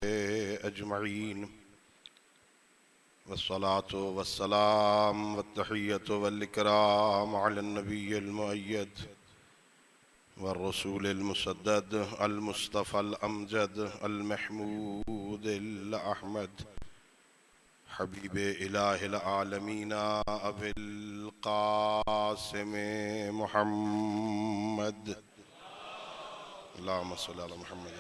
अजमईन वस्सलातु वस्सलाम वत्तहिय्यतु वल-इकराम अला नबिय्यिल मुअय्यद वर्रसूलिल मुसद्दद अल मुस्तफ़ल अमजद अल महमूदिल अहमद हबीबे इलाहिल आलमीन अबिल क़ासिम मुहम्मद अल्लाहुम्मा सल्लि अला मुहम्मद व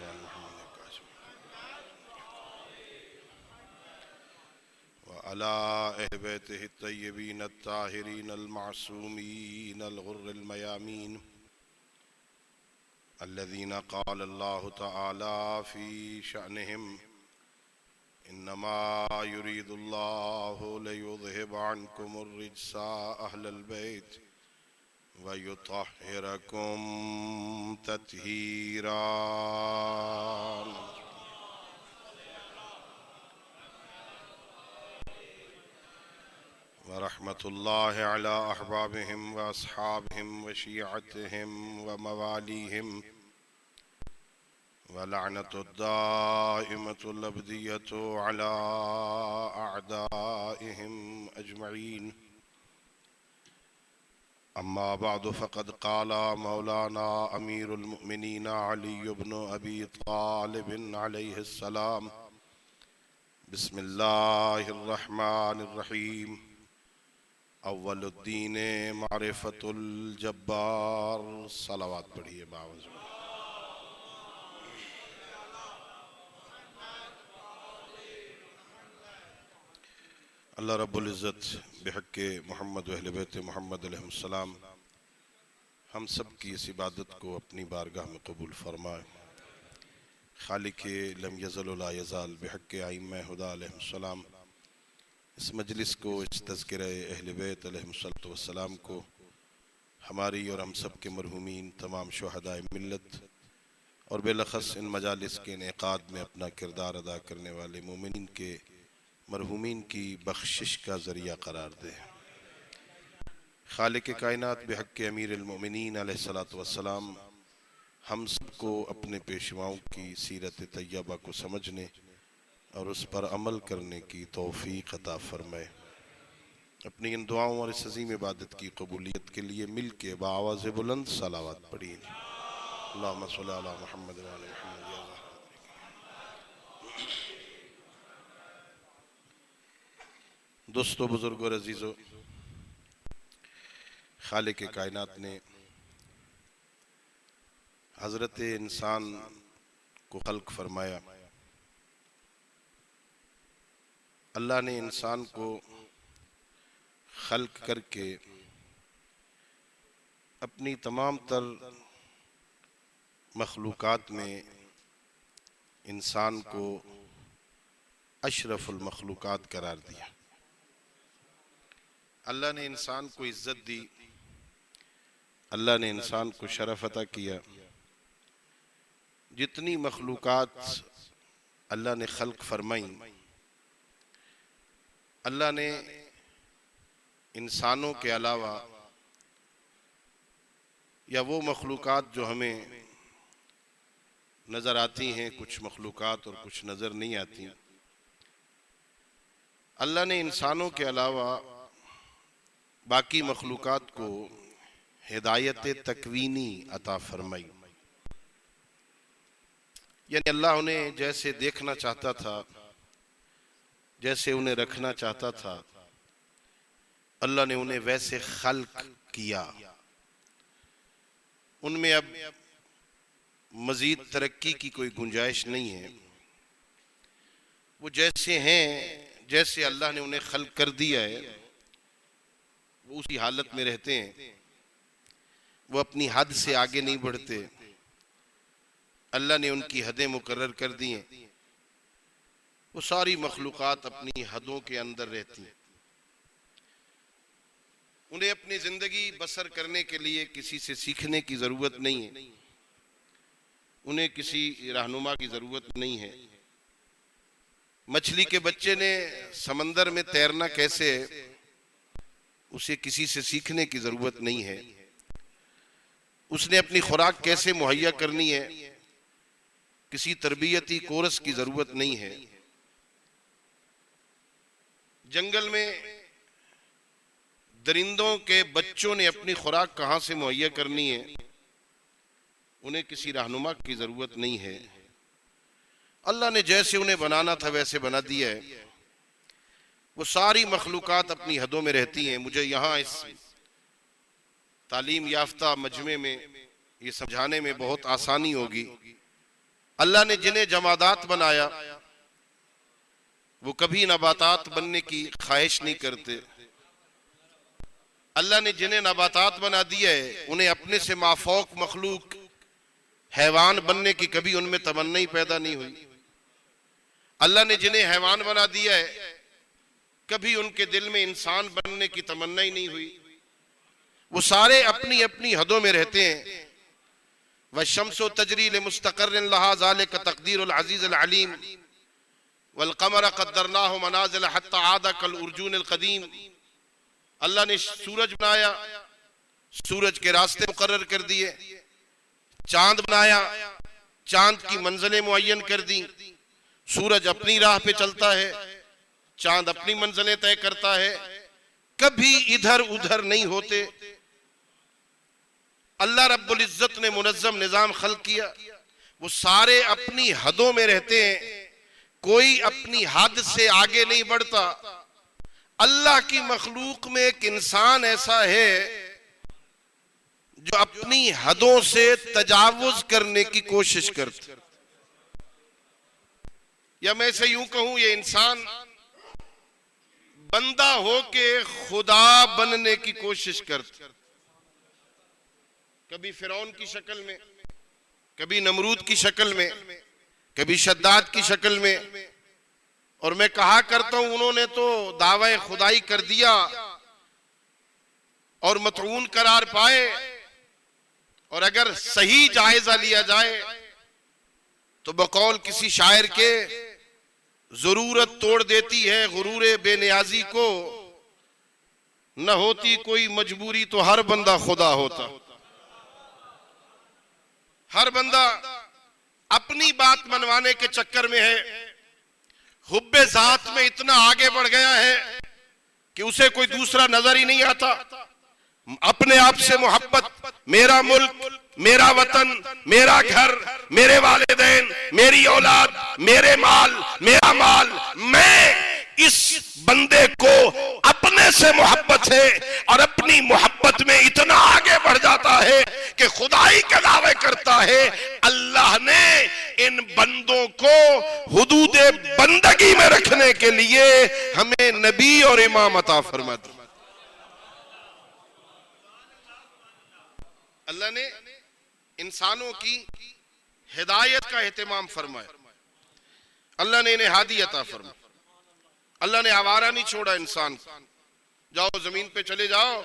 अला अला अहले बैतिहि तय्यबीन अत्ताहिरीन अल-मासूमीन अल-गुर्रिल मयामीन अल्लज़ीना क़ाल अल्लाहु तआला फ़ी शअनिहिम इन्नमा युरीदुल्लाहु लियुज़हिबा अन्कुमुर रिज्सा अहलल बैत व युतह्हिरकुम तत्हीरा। व रहमतुल्लाहि अला अहबाबिहिम व अस्हाबिहिम व शियअतिहिम व मवालिहिम व लअनतुद्दाइमतुल अबदिय्यतु अला अअदाइहिम अजमईन। अम्मा बअदु फ़क़द क़ाला मौलाना अमीरुल मुमिनीन अली इब्न अबी तालिब अलैहिस्सलाम बिस्मिल्लाहिर रहमानिर रहीम अव्वलुद्दीन मारिफतुल जब्बार। सलावत पढ़िए बावज़। अल्लाह रब्बुल इज़्ज़त बिहक़्क़े मोहम्मद व अहले बैत मोहम्मद अलैहिस्सलाम हम सब की इस इबादत को अपनी बारगाह में कबूल फरमाए। खालिक़े लम यज़ल व ला यज़ाल बिहक़्क़े आइम्मा हुदा अलैहिस्सलाम इस मजलिस को, इस तज़किरा अहले बैत अलैहिमुस्सलातु वस्सलाम को हमारी और हम सब के मरहूमीन तमाम शुहदाए मिल्लत और बेलखस इन मजालिस के इनेक़ाद में अपना किरदार अदा करने वाले मोमिनीन के मरहूमीन की बख्शिश का ज़रिया करार दे। खालिक़ कायनात बिहक़्क़े अमीरुल मोमिनीन अलैहिस्सलातु वस्सलाम हम सबको अपने पेशवाओं की सीरत तैयबा को समझने और उस पर अमल करने की तौफ़ीक़ अता फ़रमाए। अपनी इन दुआओं और इस अज़ीम इबादत की कबूलियत के लिए मिल के बाआवाज़ बुलंद सलावत पढ़िए। अल्लाहुम्मा सल्लि अला मुहम्मद व अला मुहम्मद। दोस्तों, बुजुर्गों, अज़ीज़ों, खालिक़ कायनात ने हज़रत इंसान को खल्क़ फरमाया। अल्लाह ने इंसान को खल्क़ करके अपनी तमाम तर मखलूक़ात में इंसान को अशरफुल मखलूक़ात करार दिया। अल्लाह ने इंसान को इज्जत दी, अल्लाह ने इंसान को शरफ अता किया। जितनी मखलूक़ात अल्लाह ने खल्क़ फरमाई, अल्लाह ने इंसानों के अलावा या वो मखलूक़ात जो हमें नज़र आती हैं, कुछ मखलूक़ात और कुछ नज़र नहीं आती, अल्लाह ने इंसानों के अलावा बाकी मखलूक़ात को हिदायत तकवीनी अता फरमाई। यानी अल्लाह उन्हें जैसे देखना चाहता था, जैसे उन्हें रखना चाहता था, अल्लाह ने उन्हें वैसे खल्क़ किया। उनमें अब मज़ीद तरक्की की कोई गुंजाइश नहीं है। वो जैसे हैं, जैसे अल्लाह ने उन्हें खल्क़ कर दिया है, वो उसी हालत में रहते हैं। वो अपनी हद से आगे नहीं बढ़ते। अल्लाह ने उनकी हदें मुकर्रर कर दी हैं। वो सारी मखलूक़ात अपनी हदों के अंदर रहती हैं। उन्हें अपनी ज़िंदगी बसर करने के लिए किसी से सीखने की ज़रूरत नहीं है। उन्हें किसी रहनुमा की ज़रूरत नहीं है। मछली के बच्चे ने समंदर में तैरना कैसे है, उसे किसी से सीखने की ज़रूरत नहीं है। उसने अपनी खुराक कैसे मुहैया करनी है, किसी तरबियती कोर्स की जरूरत नहीं है। जंगल में दरिंदों के बच्चों ने अपनी खुराक कहां से मुहैया करनी है, उन्हें किसी रहनुमा की जरूरत नहीं है। अल्लाह ने जैसे उन्हें बनाना था वैसे बना दिया है। वो सारी मखलूकात अपनी हदों में रहती हैं। मुझे यहाँ इस तालीम याफ्ता मजमे में ये समझाने में बहुत आसानी होगी। अल्लाह ने जिन्हें जमादात बनाया वो कभी नबातात बनने की ख्वाहिश नहीं करते। अल्लाह ने जिन्हें नबातात बना दिया है उन्हें अपने से माफौक मखलूक हैवान बनने की कभी उनमें तमन्ना ही पैदा नहीं हुई। अल्लाह ने जिन्हें हैवान बना दिया है कभी उनके दिल में इंसान बनने की तमन्ना ही नहीं हुई। वो सारे अपनी अपनी हदों में रहते हैं। वशम्सु तजरी लिमुस्तक़र्रिन लहा ज़ालिका तक़दीरुल अज़ीज़ुल अलीम वल क़मर क़द्दरनाहु मनाज़िल हत्ता आदा कल उर्जूनिल क़दीम। अल्लाह ने सूरज बनाया, सूरज के रास्ते मुकर्रर कर दिए। चांद बनाया, चांद की मंजिलें मुअय्यन कर दी। सूरज अपनी राह पे चलता है, चांद अपनी मंजिलें तय करता है, कभी इधर उधर नहीं होते। अल्लाह रब्बुल इज्जत ने मुनज़्ज़म निजाम खल्क़ किया। वो सारे अपनी हदों में रहते हैं, कोई अपनी हद से आगे नहीं बढ़ता। अल्लाह की मखलूक में एक इंसान ऐसा है जो अपनी हदों से तजावुज करने की कोशिश करता, या मैं से यूं कहूं ये इंसान बंदा हो के खुदा बनने की कोशिश करता। कभी फिरौन की शक्ल में, कभी नमरूद की शक्ल में, कभी शद्दाद की शक्ल में। और मैं कहा करता हूं उन्होंने तो दावा खुदाई कर दिया और मतऊन करार पाए। और अगर सही जायजा लिया जाए तो बकौल किसी शायर के जरूरत तोड़ देती है गुरूरे बेनियाजी को, न होती कोई मजबूरी तो हर बंदा खुदा होता। हर बंदा अपनी बात मनवाने के चक्कर में है, हुब्बे ज़ात में इतना आगे बढ़ गया है कि उसे कोई दूसरा नजर ही नहीं आता। अपने आप से मोहब्बत, मेरा मुल्क, मेरा वतन, मेरा घर, मेरे वालिदैन, मेरी औलाद, मेरे माल, मेरा माल, मैं, इस बंदे को अपने से मोहब्बत है और अपनी मोहब्बत में इतना आगे बढ़ जाता है कि खुदाई के दावे करता है। अल्लाह ने इन बंदों को हुदूदे बंदगी में रखने के लिए हमें नबी और इमाम अता फरमा दी। अल्लाह ने इंसानों की हिदायत का एहतमाम फरमाया। अल्लाह ने इन्हें हादी अता फरमाया। अल्लाह ने आवारा नहीं छोड़ा इंसान को। जाओ जमीन पे चले जाओ,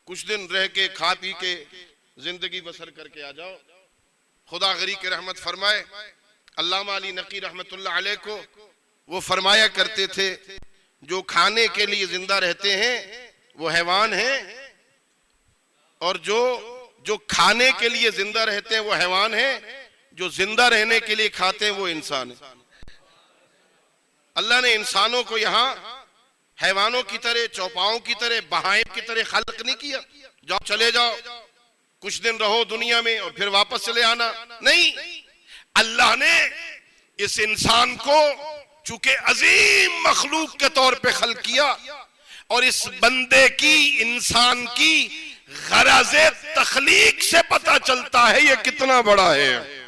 कुछ दिन रह के खा पी के जिंदगी बसर करके आ जाओ। खुदा गरी के रहमत फरमाए। अल्लामा अली नकी रहमतुल्लाह अलैह को वो फरमाया करते थे, जो खाने के लिए जिंदा रहते हैं वो हैवान हैं, और जो खाने के लिए जिंदा रहते हैं वो हैवान हैं, जो जिंदा रहने के लिए खाते हैं वो इंसान है। अल्लाह ने इंसानों को यहाँ हैवानों की तरह, चौपाओं की तरह, बहाइम की तरह खल्क नहीं किया। जाओ चले जाओ, कुछ दिन रहो दुनिया में और फिर वापस चले आना, नहीं। अल्लाह ने इस इंसान को चूंकि अजीम मखलूक के तौर पे खल्क किया, और इस बंदे की, इंसान की गरज़े तख्लीक से पता चलता है ये कितना बड़ा है।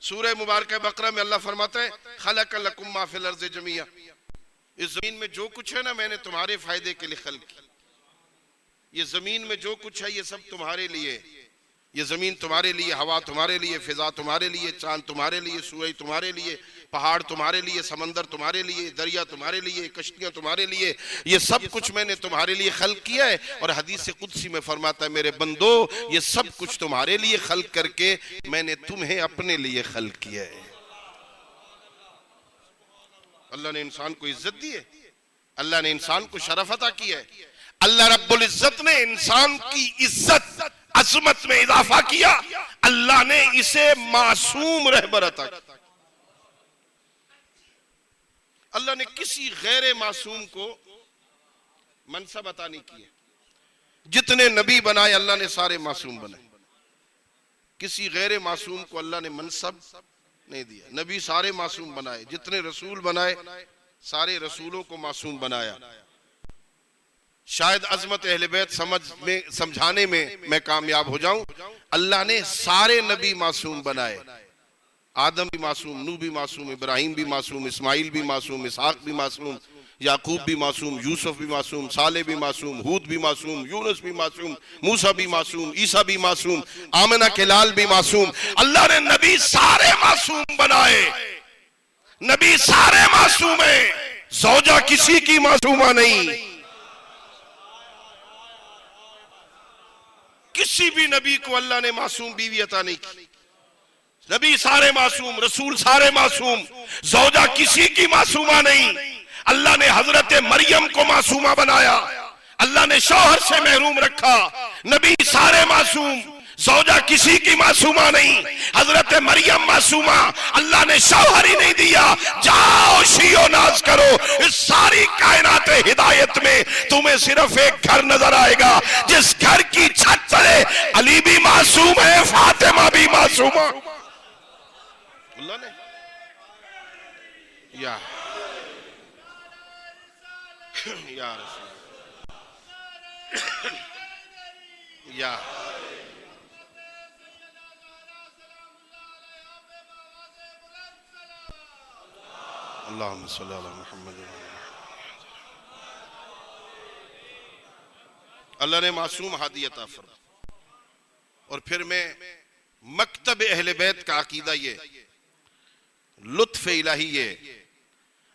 सूरह मुबारक बकरा में अल्लाह फरमाता है, खलक़ लकुम मा फिल अर्ज़ि जमीआ, इस जमीन में जो कुछ है ना मैंने तुम्हारे फायदे के लिए खल्क किया। ये जमीन में जो कुछ है ये सब तुम्हारे लिए। ये जमीन तुम्हारे लिए, हवा तुम्हारे लिए, फिजा तुम्हारे लिए, चांद तुम्हारे लिए, सूरज तुम्हारे लिए, पहाड़ तुम्हारे लिए, समंदर तुम्हारे लिए, दरिया तुम्हारे लिए, कश्तियां तुम्हारे लिए, ये सब कुछ मैंने तुम्हारे लिए खल्क किया है। और हदीस कुदसी में फरमाता है, मेरे बंदो ये सब कुछ तुम्हारे लिए खल्क करके मैंने तुम्हें अपने लिए खल्क किया है। अल्लाह ने इंसान को इज्जत दी है, अल्लाह ने इंसान को शरफ अता किया है। अल्लाह रब्बुल इज्जत ने इंसान की इज्जत अजमत में इजाफा किया, अल्लाह ने इसे मासूम रहबर अता किया। अल्लाह ने किसी गैर मासूम को मनसब अता नहीं किए। जितने नबी बनाए अल्लाह ने सारे मासूम बनाए, किसी गैर मासूम को अल्लाह ने मनसब नहीं दिया। नबी सारे मासूम बनाए, जितने रसूल बनाए सारे रसूलों को मासूम बनाया। शायद अजमत अहले बैत समझाने में मैं कामयाब हो जाऊं। अल्लाह ने सारे नबी मासूम बनाए, आदम भी मासूम, नूह भी मासूम, इब्राहिम भी मासूम, इस्माइल भी मासूम, इसहाक भी मासूम, याकूब भी मासूम, यूसुफ भी मासूम, साले भी मासूम, हूद भी मासूम, यूनुस भी मासूम, मूसा भी मासूम, ईसा भी मासूम, आमना के लाल भी मासूम। अल्लाह ने नबी सारे मासूम बनाए, नबी सारे मासूम है, ज़ौजा किसी की मासूमा नहीं। किसी भी नबी को अल्लाह ने मासूम बीवी अता नहीं की। नबी सारे मासूम, रसूल सारे मासूम, ज़ौजा किसी की मासूमा नहीं। अल्लाह ने हजरत मरियम को मासूमा बनाया, अल्लाह ने शौहर से महरूम रखा। नबी सारे मासूम, ज़ौजा किसी की मासूमा नहीं। हजरत मरियम मासूमा, अल्लाह ने शौहर ही नहीं दिया। जाओ शियो नाज करो, इस सारी कायनात हिदायत में तुम्हें सिर्फ एक घर नजर आएगा, जिस घर की छत तले अली भी मासूम है, फातिमा भी मासूमा। अल्लाह ने या या अल्लाहुम्मा सल्ली अला मुहम्मद। अल्लाह ने मासूम हादी अता फरमा। और फिर मैं मकतब अहले बैत का अकीदा ये, लुत्फ इलाही ये,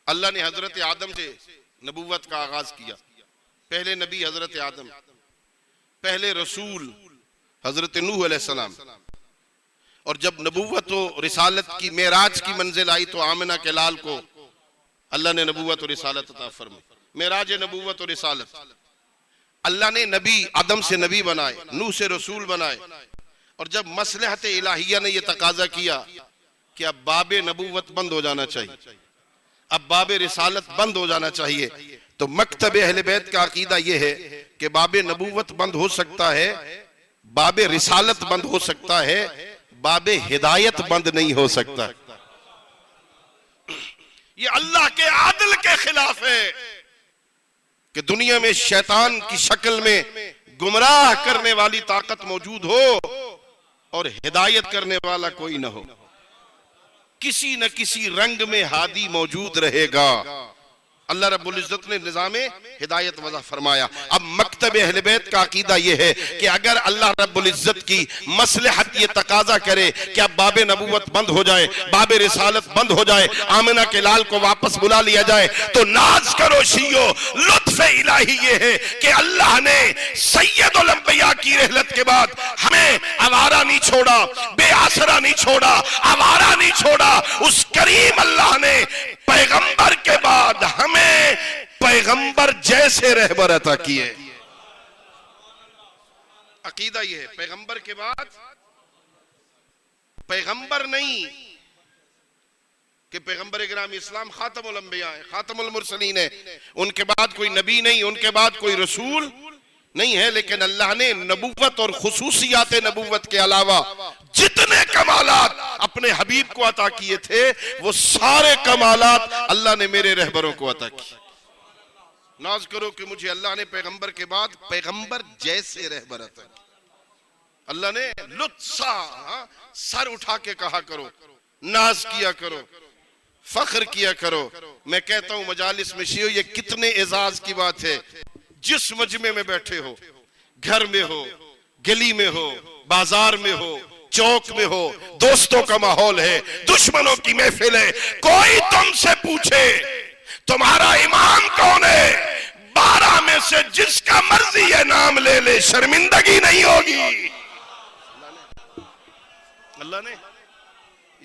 अल्लाह ने हजरत आदम से नबूवत का आगाज किया। पहले नबी हजरत आदम, पहले रसूल हजरत नूह अलैहिस्सलाम। और जब नबूवत व रिसालत की मेराज की मंजिल आई तो आमिना के लाल को अल्लाह ने नबूवत और रिसालत अता फरमाई। मेराज नबूवत और रिसालत, अल्लाह ने नबी आदम से नबी बनाए, नूह से रसूल बनाए। और जब मसलहत इलाहिया ने यह तकाजा किया कि अब बाबे नबूवत बंद हो जाना चाहिए, अब बाबे रिसालत बंद हो जाना चाहिए, तो मकतब अहले बैत का अकीदा यह है कि बाबे नबूवत बंद हो सकता है, बाबे रिसालत बंद हो सकता है, बाबे हिदायत बंद नहीं हो सकता। ये अल्लाह के आदिल के खिलाफ है कि दुनिया में शैतान की शक्ल में गुमराह करने वाली ताकत मौजूद हो और हिदायत करने वाला कोई ना हो। किसी न किसी रंग में हादी मौजूद रहेगा। अल्लाह रब्बुल इज्जत ने निज़ामे हिदायत वज़ा फरमाया। अब मकतब अहले बैत का अकीदा यह है कि अगर अल्लाह रब्बुल इज्जत की मसलहत ये तकाजा करे कि अब बाबे नबूवत बंद हो जाए, बाबे रिसालत बंद हो जाए, आमिना के लाल को वापस बुला लिया जाए, तो नाज करो शियो, लुत्फ इलाही ये है कि अल्लाह ने सैयदुल अंबिया की रहलत के बाद हमें आवारा नहीं छोड़ा, बेआसरा नहीं छोड़ा, आवारा नहीं छोड़ा। उस करीम अल्लाह ने पैगंबर के बाद हमें पैगंबर जैसे रहबर अता किए। अकीदा यह है, पैगंबर के बाद पैगंबर नहीं कि पैगंबर इकराम इस्लाम खातमुल अंबिया है, खातमुल मुरसलीन है, उनके बाद कोई नबी नहीं, उनके बाद कोई रसूल नहीं है। लेकिन अल्लाह ने नबूवत और खुसूसियात नबूवत के अलावा जितने कमालात अपने हबीब को अता किए थे, वो सारे कमालात अल्लाह ने मेरे रहबरों को अता किए। नाज करो कि मुझे अल्लाह ने पैगंबर के बाद पैगंबर जैसे रहबर अता किए। अल्लाह ने लुत्सा सर उठा के कहा करो, नाज किया करो, फख्र किया करो। मैं कहता हूं मजालिस में शियो, ये कितने एजाज की बात है। जिस मजमे में बैठे हो, घर में हो, गली में हो, बाजार में हो, चौक में हो, दोस्तों का माहौल है, दुश्मनों की महफिल है, कोई तुमसे पूछे तुम्हारा इमाम कौन है, 12 में से जिसका मर्जी है नाम ले ले, शर्मिंदगी नहीं होगी। अल्लाह ने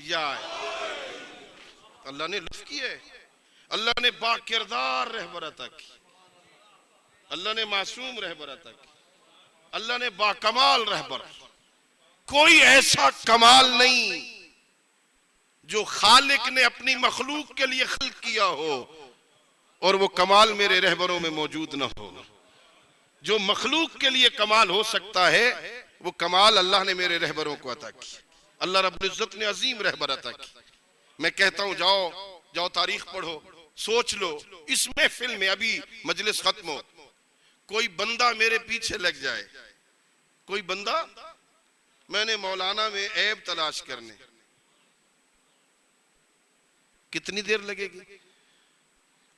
या अल्लाह ने लुत्फ किए, अल्लाह ने बाकिरदार रहबर अता की, अल्लाह ने मासूम रहबर अता की। अल्लाह ने बाकमाल रहबर, कोई ऐसा कमाल नहीं जो खालिक ने अपनी मखलूक के लिए खल्क किया हो और वो कमाल मेरे रहबरों में मौजूद ना हो। जो मखलूक के लिए कमाल हो सकता है वो कमाल अल्लाह ने मेरे रहबरों को अता किया। अल्लाह रब्बुल इज्जत ने अजीम रहबर अता की। मैं कहता हूं जाओ जाओ तारीख पढ़ो, सोच लो, इस महफिल में अभी मजलिस खत्म हो, कोई बंदा मेरे पीछे लग जाए, कोई बंदा मैंने मौलाना में ऐब तलाश करने, कितनी देर लगेगी?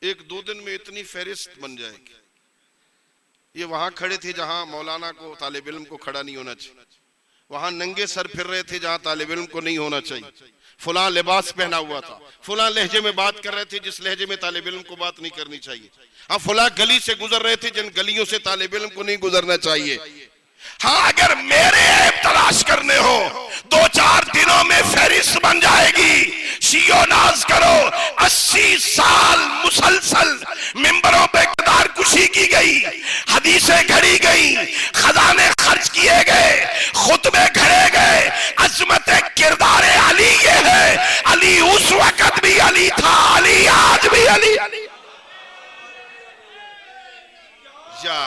1-2 दिन में इतनी फहरिस्त बन जाएगी। ये वहां खड़े थे जहां मौलाना को तालिब इल्म को खड़ा नहीं होना चाहिए, वहां नंगे सर फिर रहे थे जहां तालिब इल्म को नहीं होना चाहिए, फुला लिबास पहना हुआ था, फुला लहजे में बात कर रहे थे जिस लहजे में तालिब इल्म को बात नहीं करनी चाहिए, हाँ फुला गली से गुजर रहे थे जिन गलियों से तालिब इल्म को नहीं गुजरना चाहिए। हाँ अगर मेरे ऐब तलाश करने हो 2-4 दिनों में फहरिस्त बन जाएगी। शियो नाज करो, 80 साल मुसलसल मिंबरों पे किरदार कुशी की गई, हदीसें घड़ी गई, खजाने खर्च किए गए, खुतबे घड़े गए। अजमत किरदार अली ये है, अली उस वक्त भी अली था, अली आज भी अली। या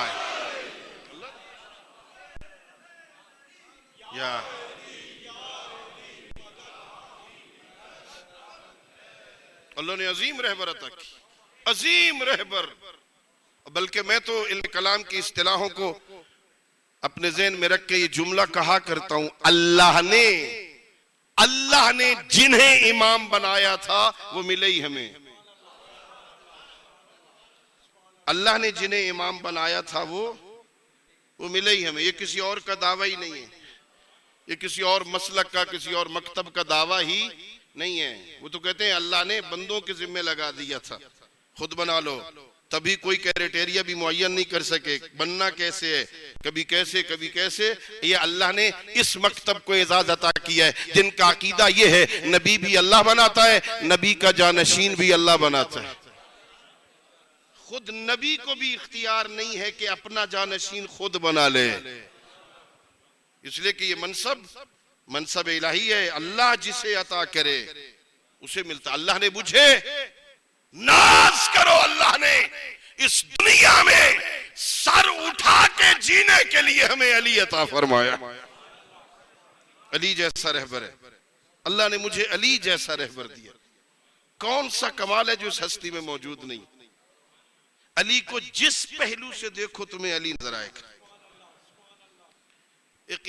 अल्लाह ने अजीम रहबर अता की, अजीम रहबर। बल्कि मैं तो इल्म कलाम की इस्तिलाहों को अपने ज़हन में रख के ये जुमला कहा करता हूं, अल्लाह ने जिन्हें इमाम बनाया था वो मिले ही हमें। अल्लाह ने जिन्हें इमाम बनाया था वो मिले ही हमें। ये किसी और का दावा ही नहीं है, ये किसी और मसलक का, किसी और मकतब का दावा ही नहीं है। वो तो कहते हैं अल्लाह ने बंदों के जिम्मे लगा दिया था, खुद बना लो। तभी कोई क्राइटेरिया भी मुअय्यन नहीं कर सके, बनना कैसे है, कभी कैसे कभी कैसे। ये अल्लाह ने इस मकतब को इजाज़त अता किया है जिनका अकीदा ये है नबी भी अल्लाह बनाता है, नबी का जानशीन भी अल्लाह बनाता है। खुद नबी को भी इख्तियार नहीं है कि अपना जानशीन खुद बना ले, इसलिए कि ये मनसब इलाही है। अल्लाह जिसे अता करे उसे मिलता। अल्लाह ने मुझे नाज करो, अल्लाह ने इस दुनिया में सर उठा के जीने के लिए हमें अली अता फरमाया। अली जैसा रहबर है, अल्लाह ने मुझे अली जैसा रहबर दिया। कौन सा कमाल है जो इस हस्ती में मौजूद नहीं। अली को जिस पहलू से देखो तुम्हें अली नजर आएगा। एक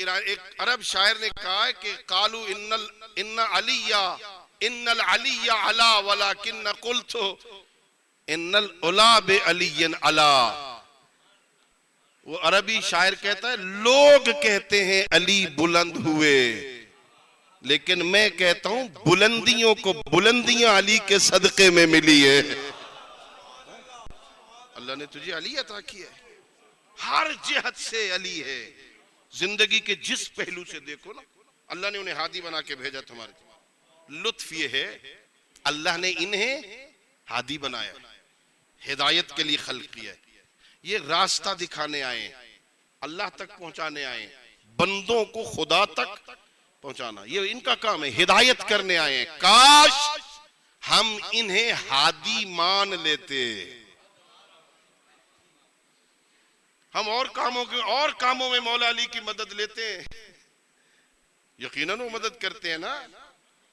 अरब शायर ने कहा है कि कालू इन्ना अलिया अला वलाकिन कुल्तु इन्नल उला बे अलियन अला। वो अरबी शायर कहता है लोग कहते हैं अली बुलंद हुए, लेकिन मैं कहता हूं बुलंदियों को बुलंदियां अली के सदके में मिली है। अल्लाह ने तुझे अली अता किया है, हर जिहत से अली है। जिंदगी के जिस पहलू से देखो ना, अल्लाह ने उन्हें हादी बना के भेजा तुम्हारे। लुत्फ ये है अल्लाह ने इन्हें हादी बनाया, हिदायत के लिए खल्क किया। ये रास्ता दिखाने आए, अल्लाह तक पहुंचाने आए, बंदों को खुदा तक पहुंचाना, ये इनका काम है। हिदायत करने आए हैं। काश हम इन्हें हादी मान लेते, हम और कामों में मौला अली की मदद लेते हैं। यकीनन वो मदद करते हैं ना,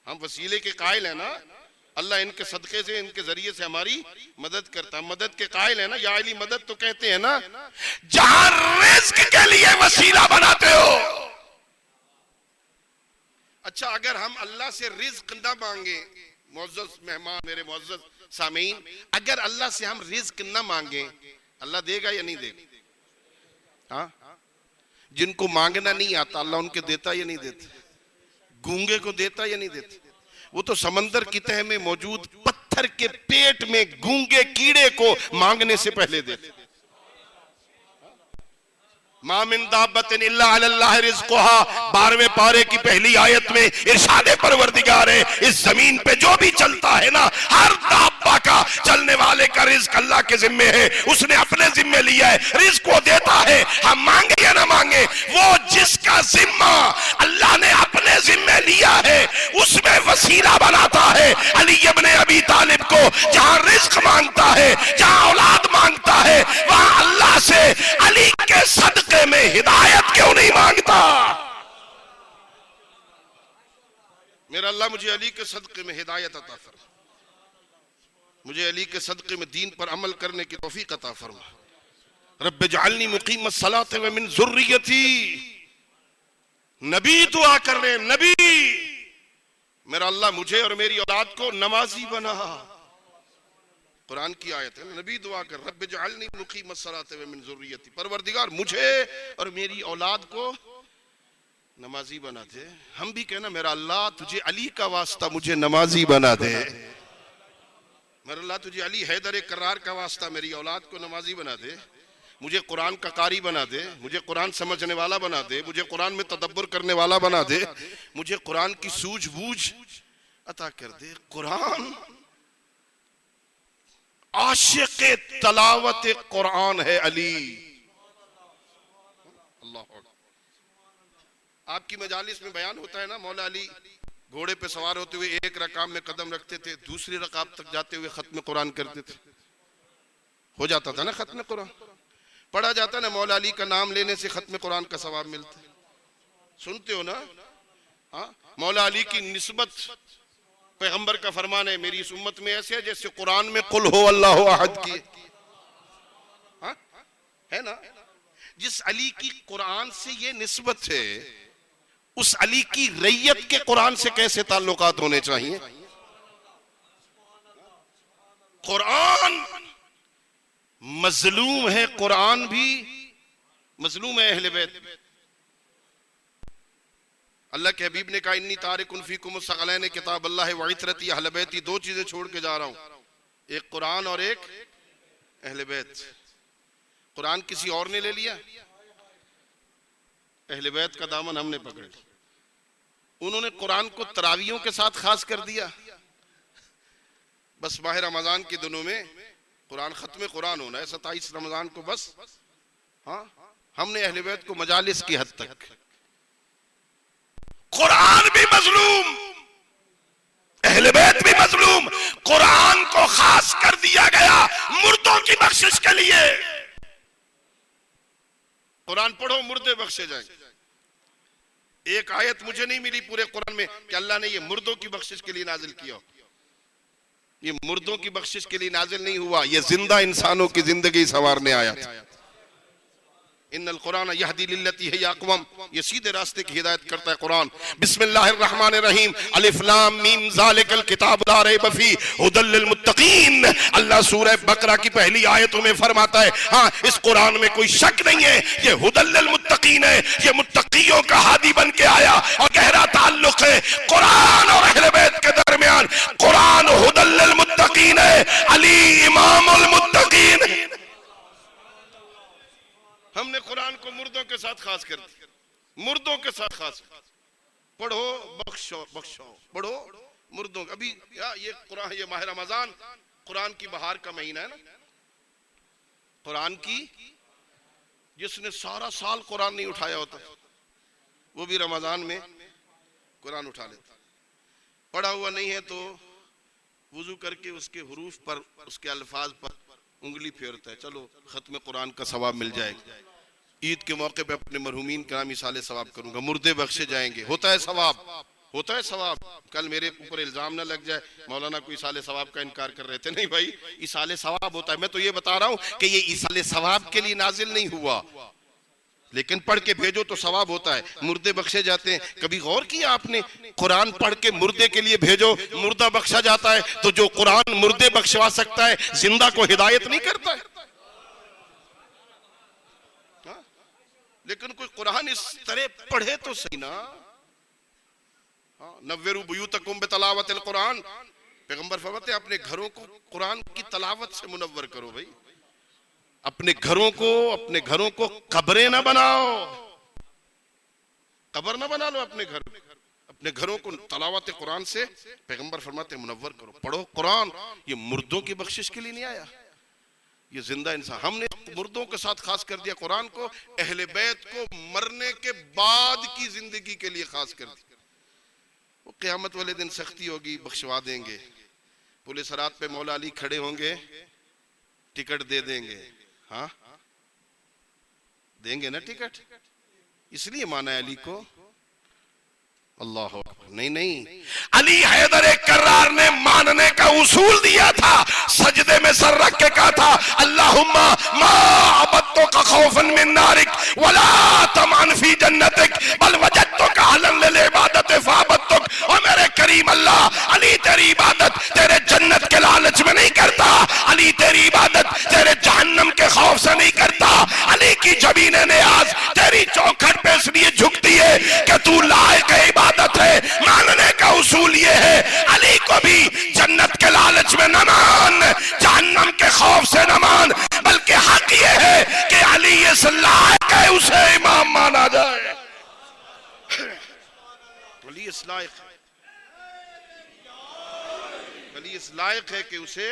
हम वसीले के कायल हैं ना। अल्लाह इनके सदके से, इनके जरिए से हमारी मदद करता है। मदद के कायल है ना, या अली मदद तो कहते हैं ना। जहां रिज़्क के लिए वसीला बनाते हो। अच्छा, अगर हम अल्लाह से रिज़्क ना मांगे, मुअज़्ज़ज़ मेहमान, मेरे मुअज़्ज़ज़ सामीन, अगर अल्लाह से हम रिज़्क ना मांगे, अल्लाह देगा या नहीं देगा? हाँ, जिनको मांगना नहीं आता अल्लाह उनके देता या नहीं देता? गूंगे को देता या नहीं देता? वो तो समंदर की तह में मौजूद पत्थर के पेट में गूंगे कीड़े को मांगने से पहले देता। मा मिन दाब्बतिन इल्ला अलल्लाह रिज़्क़ुहा, 12वें पारे की पहली आयत में इरशाद परवरदिगार है, इस जमीन पे जो भी चलता है ना, हर दाब्बा पाका, चलने वाले का रिज्क अल्लाह के जिम्मे है, उसने अपने जिम्मे लिया है, रिज्क वो देता है, हम मांगे या ना मांगे, वो जिसका जिम्मा अल्लाह ने अपने जिम्मे लिया है उसमें वसीला बनाता है। अली इब्ने अबी तालिब को जहां रिज्क मांगता है, जहां औलाद मांगता है, वहां अल्लाह से अली के सदके में हिदायत क्यों नहीं मांगता? मेरा अल्लाह मुझे अली के सदके में हिदायत अता फरमा, मुझे अली के सदके में दीन पर अमल करने की तौफीक अता फरमा। रब्ब जअलनी मुकीमस सलात व मिन ज़ुर्रियती, नबी दुआ कर रहे हैं, नबी मेरा अल्लाह मुझे और मेरी औलाद को नमाजी बना। कुरान की आयत है, नबी दुआ कर, रब्ब जअलनी मुकीमस सलात व मिन ज़ुर्रियती, परवरदिगार मुझे और मेरी औलाद को नमाजी बना दे। हम भी कहना, मेरा अल्लाह तुझे अली का वास्ता मुझे नमाजी बना दे, मेरा अल्लाह तुझे अली हैदर करार का वास्ता मेरी औलाद को नमाजी बना दे, मुझे कुरान का कारी बना दे, मुझे कुरान समझने वाला बना दे, मुझे कुरान में तदब्बर करने वाला बना दे, मुझे कुरान की सूझबूझ अता कर दे। कुरान आशिक़े तलावत कुरान है अली। अल्लाह आपकी मजालिस में बयान होता है ना, मौला अली घोड़े पे सवार होते हुए एक रकाम में कदम रखते थे, दूसरी रकाम तक जाते हुए खत्म कुरान करते थे। हो जाता था ना खत्म कुरान, पढ़ा जाता ना, मौला अली का नाम लेने से खत्म कुरान का सवाब मिलता है। सुनते हो ना? हाँ, मौला अली की निस्बत पैगंबर का फरमान है, मेरी इस उम्मत में ऐसे है जैसे कुरान में कुल हो अल्लाहु अहद की। हाँ है ना? जिस अली की कुरान से ये निस्बत है, उस अली की रैयत के कुरान से कैसे ताल्लुकात होने चाहिए? कुरान मजलूम है, कुरान भी मजलूम है अहले बैत। अल्लाह के हबीब ने कहा, इन्नी तारिकुन फीकुम सगलैन किताब अल्लाह व इतरती अहले बैती, दो चीजें छोड़ के जा रहा हूं, एक कुरान और एक अहले बैत। कुरान किसी और ने ले लिया, अहले बैत का दामन हमने पकड़ लिया। उन्होंने कुरान को तरावियों के साथ खास कर दिया, बस माह रमजान के दिनों में कुरान खत्म कुरान होना है 27 रमजान को बस। हाँ, हमने अहले बैत को मजालिस की हद तक। कुरान भी मजलूम, अहले बैत भी मजलूम। कुरान को खास कर दिया गया मुर्दों की बख्शिश के लिए। कुरान पढ़ो, मुर्दे बख्शे जाएंगे। एक आयत मुझे नहीं मिली पूरे कुरान में कि अल्लाह ने ये मुर्दों की बख्शिश के लिए नाजिल किया। ये मुर्दों की बख्शिश के लिए नाजिल नहीं हुआ, ये जिंदा इंसानों की जिंदगी संवारने आया था। इन्नल कुरान यहदी लिल्लती हिय अक़वम, ये सीधे रास्ते की हिदायत करता है कुरान। बिस्मिल्लाहिर रहमानिर रहीम, अलिफ लाम मीम ज़ालिकल किताब ला रैब फी हुदल लिल मुत्तकीन। अल्लाह सूरह बकरा की पहली आयतों में फरमाता है, हाँ इस कुरान में कोई शक नहीं है, ये हुदल लिल मुत्तकीन है, ये मुत्तकियों का हादी बन के आया। और गहरा ताल्लुक है कुरान और अहले बैत के दरमियान। कुरान हुदल लिल मुत्तकीन है, अली इमामुल मुत्तकीन है। हमने कुरान को मुर्दों के साथ खास कर दिया, मुर्दों के साथ खास। पढ़ो बख्शो, बख्शो पढ़ो मुर्दों। अभी ये कुरान, ये माह रमजान कुरान की बहार का महीना है ना। कुरान की जिसने सारा साल कुरान नहीं उठाया होता, वो भी रमजान में कुरान उठा लेता। पढ़ा हुआ नहीं है तो वुजू करके उसके हुरूफ पर, उसके अल्फाज पर उंगली फेरता है, चलो खत्म कुरान का सवाब मिल जाएगा। ईद के मौके पे अपने मरहूमीन का नाम इसाले सवाब करूंगा, मुर्दे बख्शे जाएंगे। होता है सवाब, होता है सवाब। कल मेरे ऊपर इल्जाम ना लग जाए मौलाना को इसाले सवाब का इनकार कर रहे थे। नहीं भाई, इसाले सवाब होता है। मैं तो ये बता रहा हूं कि ये इसाले सवाब के लिए नाजिल नहीं हुआ, लेकिन पढ़ के भेजो तो सवाब होता है। मुर्दे बख्शे जाते हैं। कभी गौर किया आपने, कुरान पढ़ के मुर्दे के लिए भेजो, मुर्दा बख्शा जाता है। तो जो कुरान मुर्दे बख्शवा सकता है, जिंदा को हिदायत नहीं करता है। हाँ? लेकिन कोई कुरान इस तरह पढ़े तो सही ना। नव्वेरु बुयूतकुम बितलावतिल कुरान, पैगंबर फरमाते हैं अपने घरों को कुरान की तलावत से मुनव्वर करो। भाई अपने घरों को कब्रें ना बनाओ, कब्र ना बना लो अपने घर। अपने घरों को तलावत कुरान से पैगंबर फरमाते मुनव्वर करो, पढ़ो कुरान। ये मुर्दों की बख्शिश के लिए नहीं आया, ये जिंदा इंसान। हमने मुर्दों के साथ खास कर दिया कुरान को, अहले बैत को मरने के बाद की जिंदगी के लिए खास कर दिया। वो क़यामत वाले दिन सख्ती होगी, बख्शवा देंगे। पुलिस रात पे मौला अली खड़े होंगे, टिकट दे देंगे। हाँ देंगे ना टिकट, इसलिए माना है अली को। अल्लाह नहीं नहीं, अली हैदर कर्रार ने मानने का उसूल दिया था, सजदे में सर रख के कहा था अल्लाहुम्मा मा अबदतु का खौफन मिन नारिक वला तमन फी जन्नतिक बल वजदतु का हलन लिल इबादत फाबतुक। ओ मेरे करीम अल्लाह, अली तेरी इबादत तेरे जन्नत के लालच में नहीं करता, अली तेरी इबादत तेरे जहन्नम के खौफ से नहीं करता। अली की जबीने नियाज तेरी चौखट पे इसलिए झुकती है कि तू लायक है इबादत है। मानने का उसूल ये है, अली को भी जन्नत के लालच में न मान, जहन्नम के खौफ से न मान, बल्कि हक ये है कि अली इस लायक है उसे इमाम माना जाए। अली इस लायक है, अली इस लायक है कि उसे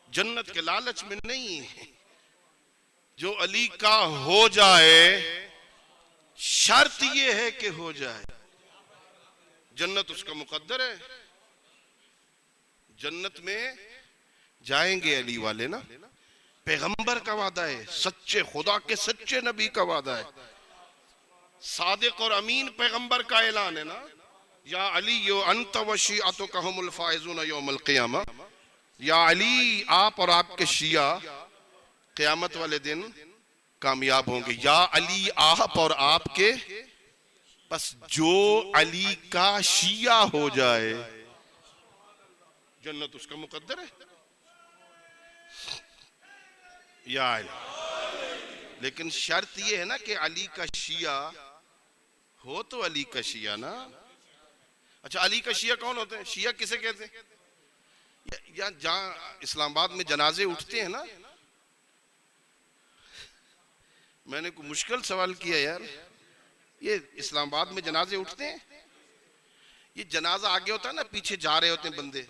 जन्नत के लालच में नहीं, जो अली का हो जाए, शर्त ये है कि हो जाए। जन्नत उसका मुकद्दर है, जन्नत में जाएंगे अली वाले ना, पैगंबर का वादा है, सच्चे खुदा के सच्चे नबी का वादा है, सादिक और अमीन पैगंबर का ऐलान है ना, या अली यो अंत व शिअतुका हुमुल फाइजून यौमल क़ियामा। या अली आप और आपके शिया क़यामत वाले दिन कामयाब होंगे। या अली आप और आपके, बस जो अली का शिया हो जाए जन्नत उसका मुकद्दर है। या अली, लेकिन शर्त ये है ना कि अली का शिया हो तो अली का शिया ना। अच्छा अली का शिया कौन होते हैं? शिया किसे कहते हैं? या जहां इस्लामाबाद में जनाजे उठते हैं ना, मैंने कोई मुश्किल सवाल किया यार, ये इस्लामाबाद में जनाजे उठते हैं, ये जनाजा आगे होता है ना, पीछे जा रहे होते हैं बंदे,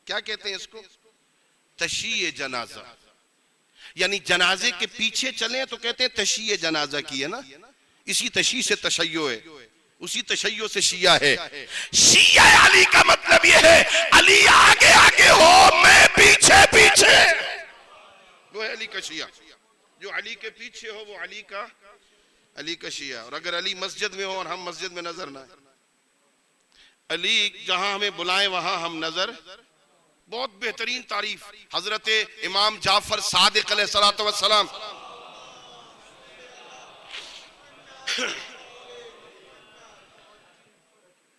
क्या कहते हैं इसको? तशीए जनाजा। यानी जनाजे के पीछे चले तो कहते हैं तशीए जनाजा की है ना, इसी तशी से तशय्यो है, उसी तशय्यो से शिया है। शिया अली का मतलब यह है अली आगे आगे हो, मैं पीछे पीछे। वो है अली का शिया, जो अली के पीछे हो वो अली का शिया। और अगर अली मस्जिद में हो और हम मस्जिद में नजर ना, अली जहां हमें बुलाए वहां हम नजर। बहुत बेहतरीन तारीफ हजरत इमाम जाफर सादिक अलैहिस्सलातु वस्सलाम,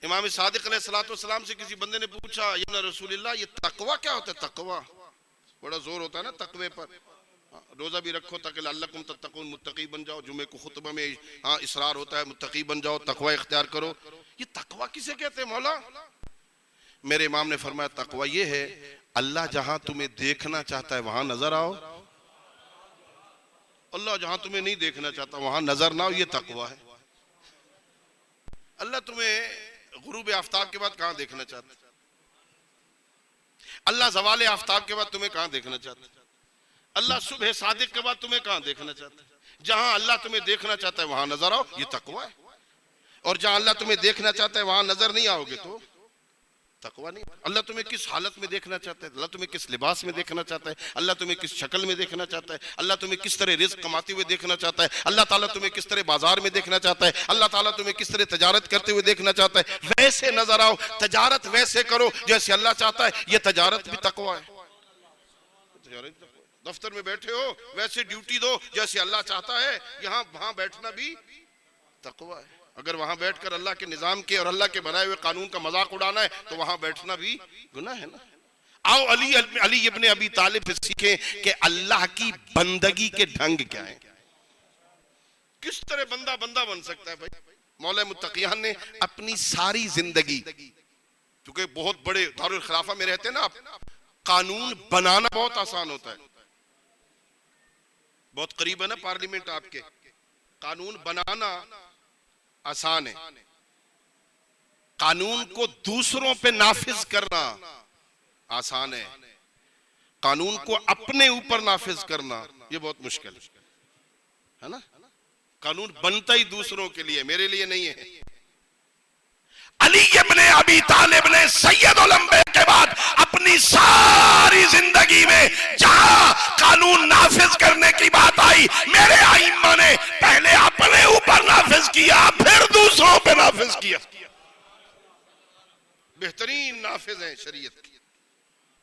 इमाम सादिक अलैहिस्सलातु वस्सलाम से किसी बंदे ने पूछा या रसूलल्लाह ये तकवा क्या होता है? तकवा बड़ा जोर होता है ना तकवे पर, रोजा भी रखो ताकि लअल्लकुम तत्तकून, मुत्तकी बन जाओ। जुमे को खुतबा में इसरार होता है मुत्तकी बन जाओ, तकवा इख्तियार करो। ये तकवा किसे कहते हैं मौला? मेरे इमाम ने फरमाया तकवा ये है, अल्लाह जहां तुम्हें देखना चाहता है वहां नजर आओ, अल्लाह जहां तुम्हें नहीं देखना चाहता वहां नजर ना हो, ये तकवा है। अल्लाह तुम्हें गुरूब आफ्ताब के बाद कहां देखना चाहता है? अल्लाह ज़वाल आफ्ताब के बाद तुम्हें कहां देखना चाहता है? अल्लाह सुबह सादिक के बाद तुम्हें कहां देखना चाहता है? जहां अल्लाह तुम्हें देखना चाहता है वहां नजर आओ, ये तकवा है। और जहां अल्लाह तुम्हें देखना चाहता है वहां नजर नहीं आओगे तो तकवा नहीं। अल्लाह तुम्हें किस हालत में देखना चाहता है, अल्लाह तुम्हें किस लिबास में देखना चाहता है, अल्लाह तुम्हें किस शक्ल में देखना चाहता है, अल्लाह तुम्हें किस तरह रिज़्क़ कमाते हुए देखना चाहता है, अल्लाह ताला तुम्हें किस तरह बाजार में देखना चाहता है, अल्लाह ताला तुम्हें किस तरह तजारत करते हुए देखना चाहता है, वैसे नजर आओ, तजारत वैसे करो जैसे अल्लाह चाहता है। ये तजारत भी तकवा है। दफ्तर में बैठे हो वैसे ड्यूटी दो जैसे अल्लाह चाहता है, यहां वहां बैठना भी तकवा है। अगर वहां बैठकर अल्लाह के निजाम के और अल्लाह के बनाए हुए कानून का मजाक उड़ाना है तो वहां बैठना भी गुनाह है ना। आओ अली इब्ने अबी तालिब से सीखें कि अल्लाह की बंदगी के ढंग क्या है, किस तरह बंदा बन सकता है। भाई मौला मुत्तकियान ने अपनी सारी जिंदगी, क्योंकि बहुत बड़े दारुल खिलाफा में रहते हैं ना आप, कानून बनाना बहुत आसान होता है, बहुत करीब है ना पार्लियामेंट आपके, कानून बनाना आसान है। कानून को दूसरों पे नाफिज करना आसान है, कानून को अपने ऊपर नाफिज करना ये बहुत मुश्किल है ना। कानून बनता ही दूसरों के लिए, मेरे लिए नहीं है। अली इब्ने अबी तालिब ने सैयद उलम्बे के बाद अपनी सारी जिंदगी में जहां कानून नाफिज करने की बात आई, मेरे आइम्मा ने पहले अपने ऊपर नाफिज किया, फिर दूसरों पे नाफिज किया। बेहतरीन नाफिज है शरीयत की।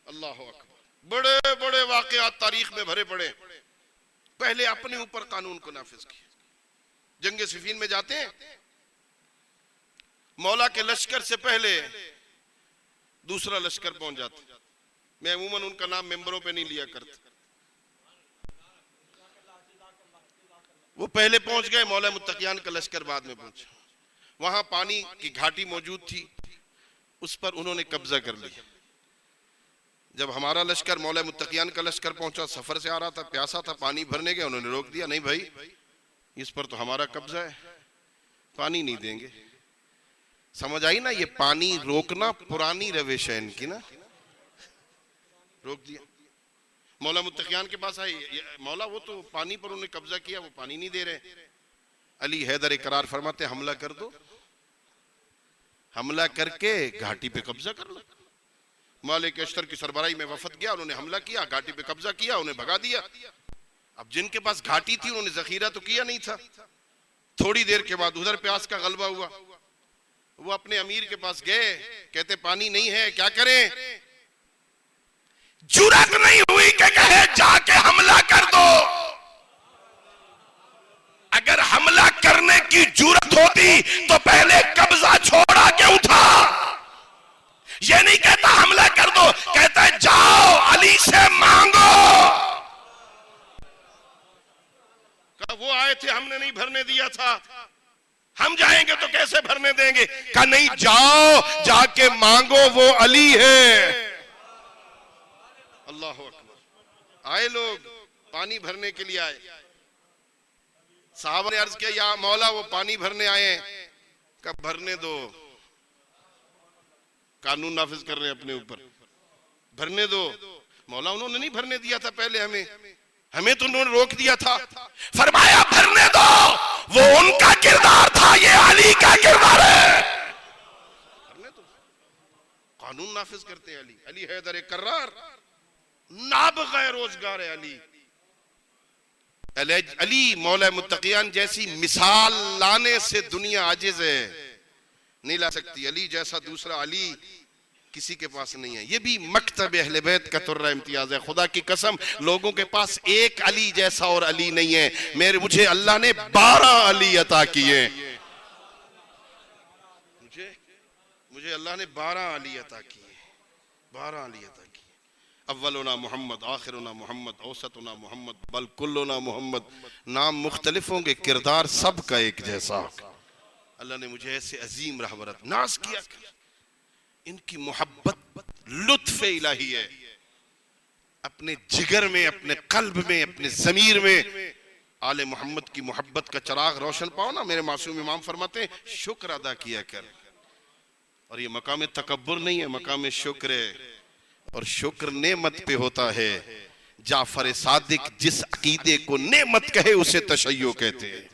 अल्लाह अकबर। बड़े बड़े वाकयात तारीख में भरे पड़े, पहले अपने ऊपर कानून को नाफिज किया। जंगे सिफीन में जाते हैं, मौला के लश्कर से पहले दूसरा लश्कर पहुंच जाता। मैं अमूमन उनका नाम मेंबरों पे नहीं लिया करता। वो पहले पहुंच गए, मौला मुत्तकियान का लश्कर बाद में पहुंचा। वहां पानी की घाटी मौजूद थी, उस पर उन्होंने कब्जा कर लिया। जब हमारा लश्कर, मौला मुत्तकियान का लश्कर पहुंचा, सफर से आ रहा था, प्यासा था, पानी भरने गया, उन्होंने रोक दिया। नहीं भाई, इस पर तो हमारा कब्जा है, पानी नहीं देंगे। समझ आई ना, ये पानी रोकना पुरानी रविश है इनकी ना। रोक दिया। मौला मुत्तकियान के पास आए, मौला वो तो पानी पर उन्होंने कब्जा किया, वो पानी नहीं दे रहे। अली हैदर करार फरमाते, हमला कर दो, हमला करके घाटी पे कब्जा कर लो। मालिक अश्तर की सरबराही में वफद गया, उन्होंने हमला किया, घाटी पे कब्जा किया, उन्हें भगा दिया। अब जिनके पास घाटी थी उन्होंने जखीरा तो किया नहीं था। थोड़ी देर के बाद उधर प्यास का गलबा हुआ, वो अपने अमीर के पास गए, कहते पानी नहीं है, क्या करें। जुरत नहीं हुई कि कहे जाके हमला कर दो। अगर हमला करने की जुरत होती तो पहले कब्जा छोड़ा के उठा। ये नहीं कहता हमला कर दो, कहता है जाओ अली से मांगो। कहा वो आए थे, हमने नहीं भरने दिया था, हम जाएंगे तो कैसे भरने देंगे। कहा नहीं, जाओ जाके मांगो, वो अली है। अल्लाह अकबर। आए लोग, पानी भरने के लिए आए। साहब ने अर्ज किया, या मौला वो पानी भरने आए। कब भरने दो, कानून नाफिज कर रहे हैं अपने ऊपर, भरने दो। मौला उन्होंने नहीं भरने दिया था पहले, हमें तो उन्होंने रोक दिया था। फरमाया भरने दो, वो उनका किरदार था, ये अली का किरदार है। भरने दो, कानून नाफिज करते हैं अली। अली हैदर कर्रार, नाबग़े रोजगार है अली। अली मौला मुत्तकियान जैसी मिसाल लाने से दुनिया आजिज है, नहीं ला सकती। अली जैसा दूसरा अली किसी के पास नहीं है। ये भी मकतब अहले बैत का तुर्रा इम्तियाज है। खुदा की कसम, लोगों के पास एक अली जैसा और अली नहीं है। मुझे अल्लाह ने 12 अली अता किए। मुझे अल्लाह ने 12 अली अता किए, 12 अली अता किए। अव्वलुना मोहम्मद, आखिरुना मोहम्मद, औसतुना मोहम्मद, बल कुल्लुना मोहम्मद। नाम मुख्तलिफ होंगे, किरदार सबका एक जैसा। अल्लाह ने मुझे ऐसे अजीम रहबरत नाज किया। इनकी मोहब्बत लुत्फ इलाही है। अपने जिगर में, अपने कल्ब में, अपने ज़मीर में आले मोहम्मद की मोहब्बत का चिराग रोशन पाओ ना। मेरे मासूम इमाम फरमाते हैं, शुक्र अदा किया कर। और ये मकाम तकब्बुर नहीं है, मकाम शुक्र है। और शुक्र नेमत पे होता है। जाफर सादिक जिस अकीदे को नेमत कहे उसे तशय्यो कहते हैं।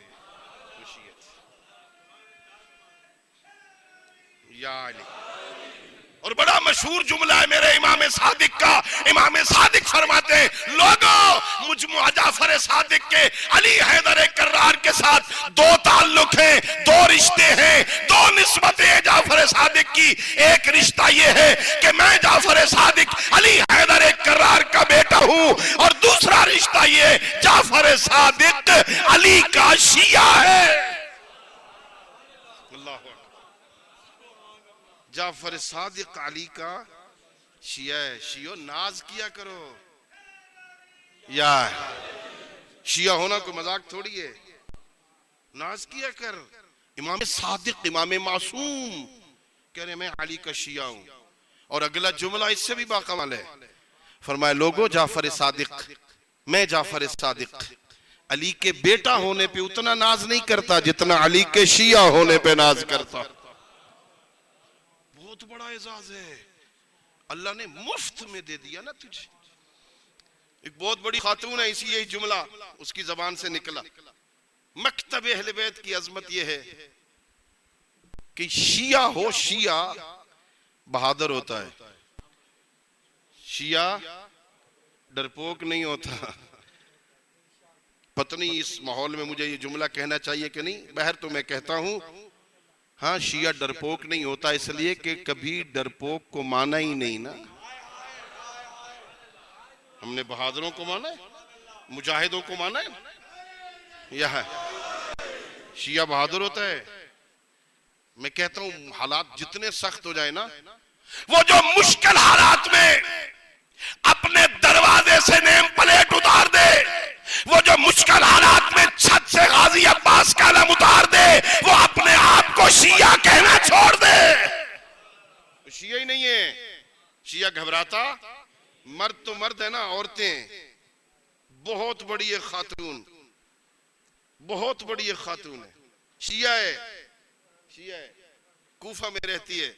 या अली। और बड़ा मशहूर जुमला है मेरे इमाम सादिक का। इमाम सादिक फरमाते हैं, लोगों मुझ जाफर सादिक के अली हैदर कर्रार के साथ 2 ताल्लुक हैं, 2 रिश्ते हैं, 2 निस्बतें जाफर सादिक की। एक रिश्ता ये है कि मैं जाफर सादिक अली हैदर कर्रार का बेटा हूं, और दूसरा रिश्ता ये, जाफर सादिक अली का शिया है। जाफर सादिक अली का शिया है। शियो नाज किया करो, या शिया होना कोई मजाक थोड़ी है। नाज किया कर। इमाम सादिक, इमाम मासूम कह रहे मैं अली का शिया हूं। और अगला जुमला इससे भी बाकमाल है। फरमाया, लोगो जाफर सादिक, मैं जाफर सादिक अली के बेटा होने पे उतना नाज नहीं करता जितना अली के शिया होने पे नाज करता। बहुत बड़ा एजाज है, अल्लाह ने मुफ्त में दे दिया ना तुझे। एक बहुत बड़ी खातून है, इसी यही जुमला उसकी जबान से निकला। मकतब अहले बैत की अजमत यह है कि शिया हो, शिया बहादुर होता है, शिया डरपोक नहीं होता। पत्नी इस माहौल में मुझे ये जुमला कहना चाहिए कि नहीं, बहर तो मैं कहता हूं, हाँ शिया डरपोक नहीं होता इसलिए कि कभी डरपोक को माना ही नहीं ना। हमने बहादुरों को माना है, मुजाहिदों को माना है, यह शिया बहादुर होता है। मैं कहता हूं हालात जितने सख्त हो जाए ना, वो जो मुश्किल हालात में अपने दरवाजे से नेम प्लेट उतार दे, वो जो मुश्किल हालात में छत से गाजी अब्बास का नाम उतार दे, वो अपने आप को शिया कहना छोड़ दे। शिया ही नहीं है, शिया घबराता, मर्द तो मर्द है ना, औरतें बहुत बड़ी एक खातून, बहुत बड़ी एक खातून है, शिया है, शिया है, कूफा में रहती है।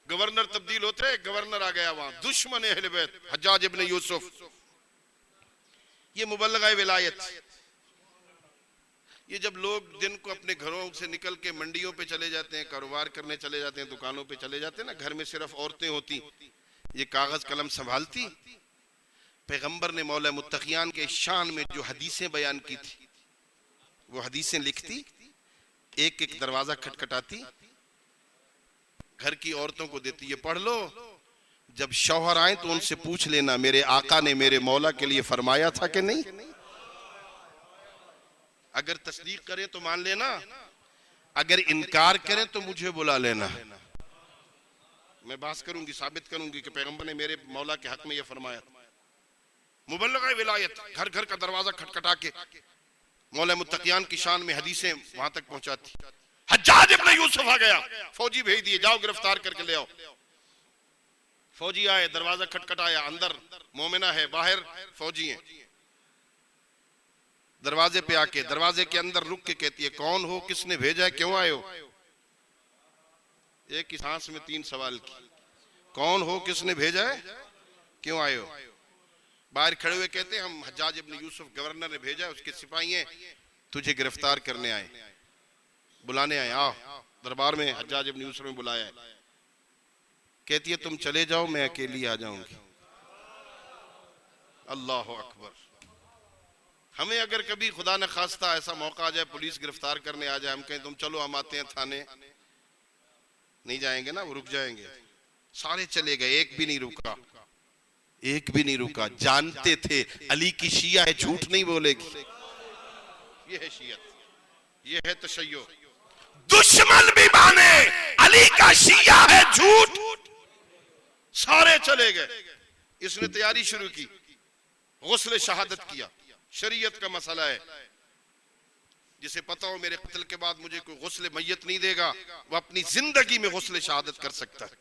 गवर्नर तब्दील होते हैं, गवर्नर आ गया वहां, दुश्मन अहले बैत हज्जाज इब्न यूसुफ। ये मुबल्लिग विलायत, ये जब लोग दिन को अपने घरों से निकल के मंडियों पे चले जाते हैं, कारोबार करने चले जाते हैं, दुकानों पे चले जाते हैं ना, घर में सिर्फ औरतें होती, ये कागज कलम संभालती। पैगंबर ने मौला मुत्तकियान के शान में जो हदीसें बयान की थी, वो हदीसें लिखती, एक एक दरवाजा खटखटाती, घर की औरतों को देती, ये पढ़ लो, जब शौहर आए तो उनसे पूछ लेना मेरे आका ने मेरे मौला के लिए फरमाया था कि नहीं। अगर तस्दीक करें तो मान लेना, अगर इनकार करें तो मुझे बुला लेना, मैं बात करूंगी, साबित करूंगी कि पैगंबर ने मेरे मौला के हक में यह फरमाया। मुबल्लिग विलायत घर घर का दरवाजा खटखटा के मौला मुत्तकियान की शान में हदीसें वहां तक पहुंचाती। हज्जाज इब्न यूसुफ आ गया, फौजी भेज दिए, जाओ गिरफ्तार करके ले आओ। फौजी आए, दरवाजा खटखटाया, अंदर मोमिना है, बाहर फौजी हैं। दरवाजे पे आके, दरवाजे के अंदर रुक के कहती है कौन हो, किसने भेजा है, क्यों आए हो। एक ही सांस में 3 सवाल की, कौन हो, किसने भेजा है, क्यों आए हो। बाहर खड़े हुए कहते हैं हम हज्जाज इब्न यूसुफ गवर्नर ने भेजा है, उसके सिपाही हैं, तुझे गिरफ्तार करने आए, बुलाने आए, आओ दरबार में। हज्जाज इब्न यूसुफ ने बुलाया है। कहती है तुम चले जाओ, मैं अकेली आ जाऊंगी। अल्लाह अकबर। हमें अगर कभी खुदा न खास्ता ऐसा मौका आ जाए, पुलिस गिरफ्तार करने आ जाए, हम कहें तुम चलो हम आते हैं थाने, नहीं जाएंगे ना, वो रुक जाएंगे। सारे चले गए, एक भी नहीं रुका, एक भी नहीं रुका। जानते थे अली की शिया है, झूठ नहीं बोलेगी। ये है शियत, ये है तशय्यो। दुश्मन भी माने अली का शिया है, झूठ। सारे चले गए। इसने तैयारी शुरू की, गुस्ल शहादत किया। शरीयत का मसला है, जिसे पता हो मेरे कत्ल के बाद मुझे कोई गुस्ल मैयत नहीं देगा, वो अपनी जिंदगी में गुस्ल शहादत कर सकता है,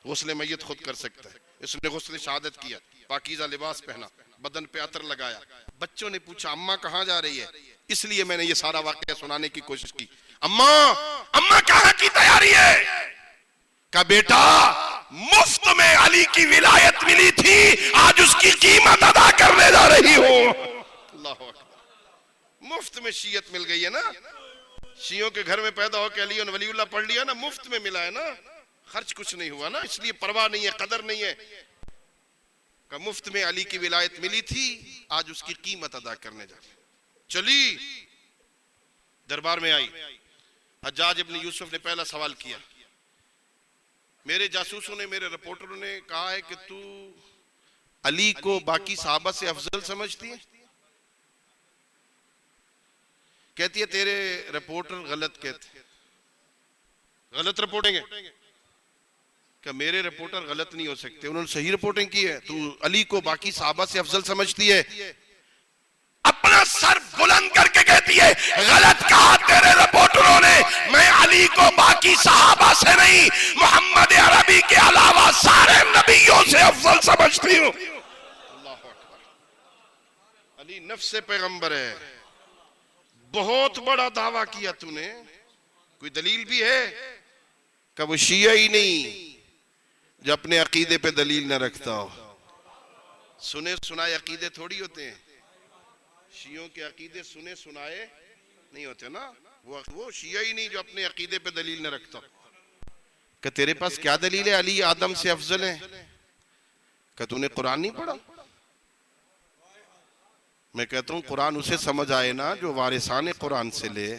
गुस्ल मैयत खुद कर सकता है। इसने गुस्ल शहादत किया, पाकीज़ा लिबास पहना, बदन पे अतर लगाया। बच्चों ने पूछा अम्मा कहाँ जा रही है, इसलिए मैंने ये सारा वाकया सुनाने की कोशिश की। अम्मा, अम्मा कहाँ की तैयारी है? का बेटा मुफ्त में अली की विलायत मिली थी, आज उसकी कीमत अदा करने जा रही हो। अल्लाह अकबर। मुफ्त में शियत मिल गई है ना, शियों के घर में पैदा होकर अली और वलीउल्लाह पढ़ लिया ना, मुफ्त में मिला है ना, खर्च कुछ नहीं हुआ ना, इसलिए परवाह नहीं है, कदर नहीं है। का मुफ्त में अली की विलायत मिली थी, आज उसकी कीमत अदा करने जा रही। चली दरबार में आई, हज्जाज इब्न यूसुफ ने पहला सवाल किया। मेरे जासूसों ने, मेरे रिपोर्टरों ने कहा है कि तू अली को बाकी साहबा से अफजल समझती है। कहती है तेरे रिपोर्टर गलत कहते, गलत रिपोर्टिंग है। क्या मेरे रिपोर्टर गलत नहीं हो सकते, उन्होंने सही रिपोर्टिंग की है। तू अली को बाकी साहबा से अफजल समझती है। अपना सर बुलंद करके कहती है गलत कहा तेरे रिपोर्टरों ने, मैं अली को बाकी सहाबा से नहीं, मोहम्मद अरबी के अलावा सारे नबियों से अफजल समझती हूँ। अल्लाह अकबर। अली नफ्स पैगंबर है। बहुत बड़ा दावा किया तूने, कोई दलील भी है? का वो शिया ही नहीं जो अपने अकीदे पे दलील न रखता हो। सुने सुनाए अकीदे थोड़ी होते हैं, शियों के अकीदे सुने सुनाए नहीं होते ना। वो शिया ही नहीं जो अपने अकीदे पे दलील न रखता। कि तेरे पास क्या दलील है अली आदम से अफजल है? कि तूने कुरान नहीं पढ़ा? मैं कहता हूं कुरान उसे समझ आए ना जो वारिसाने कुरान से ले।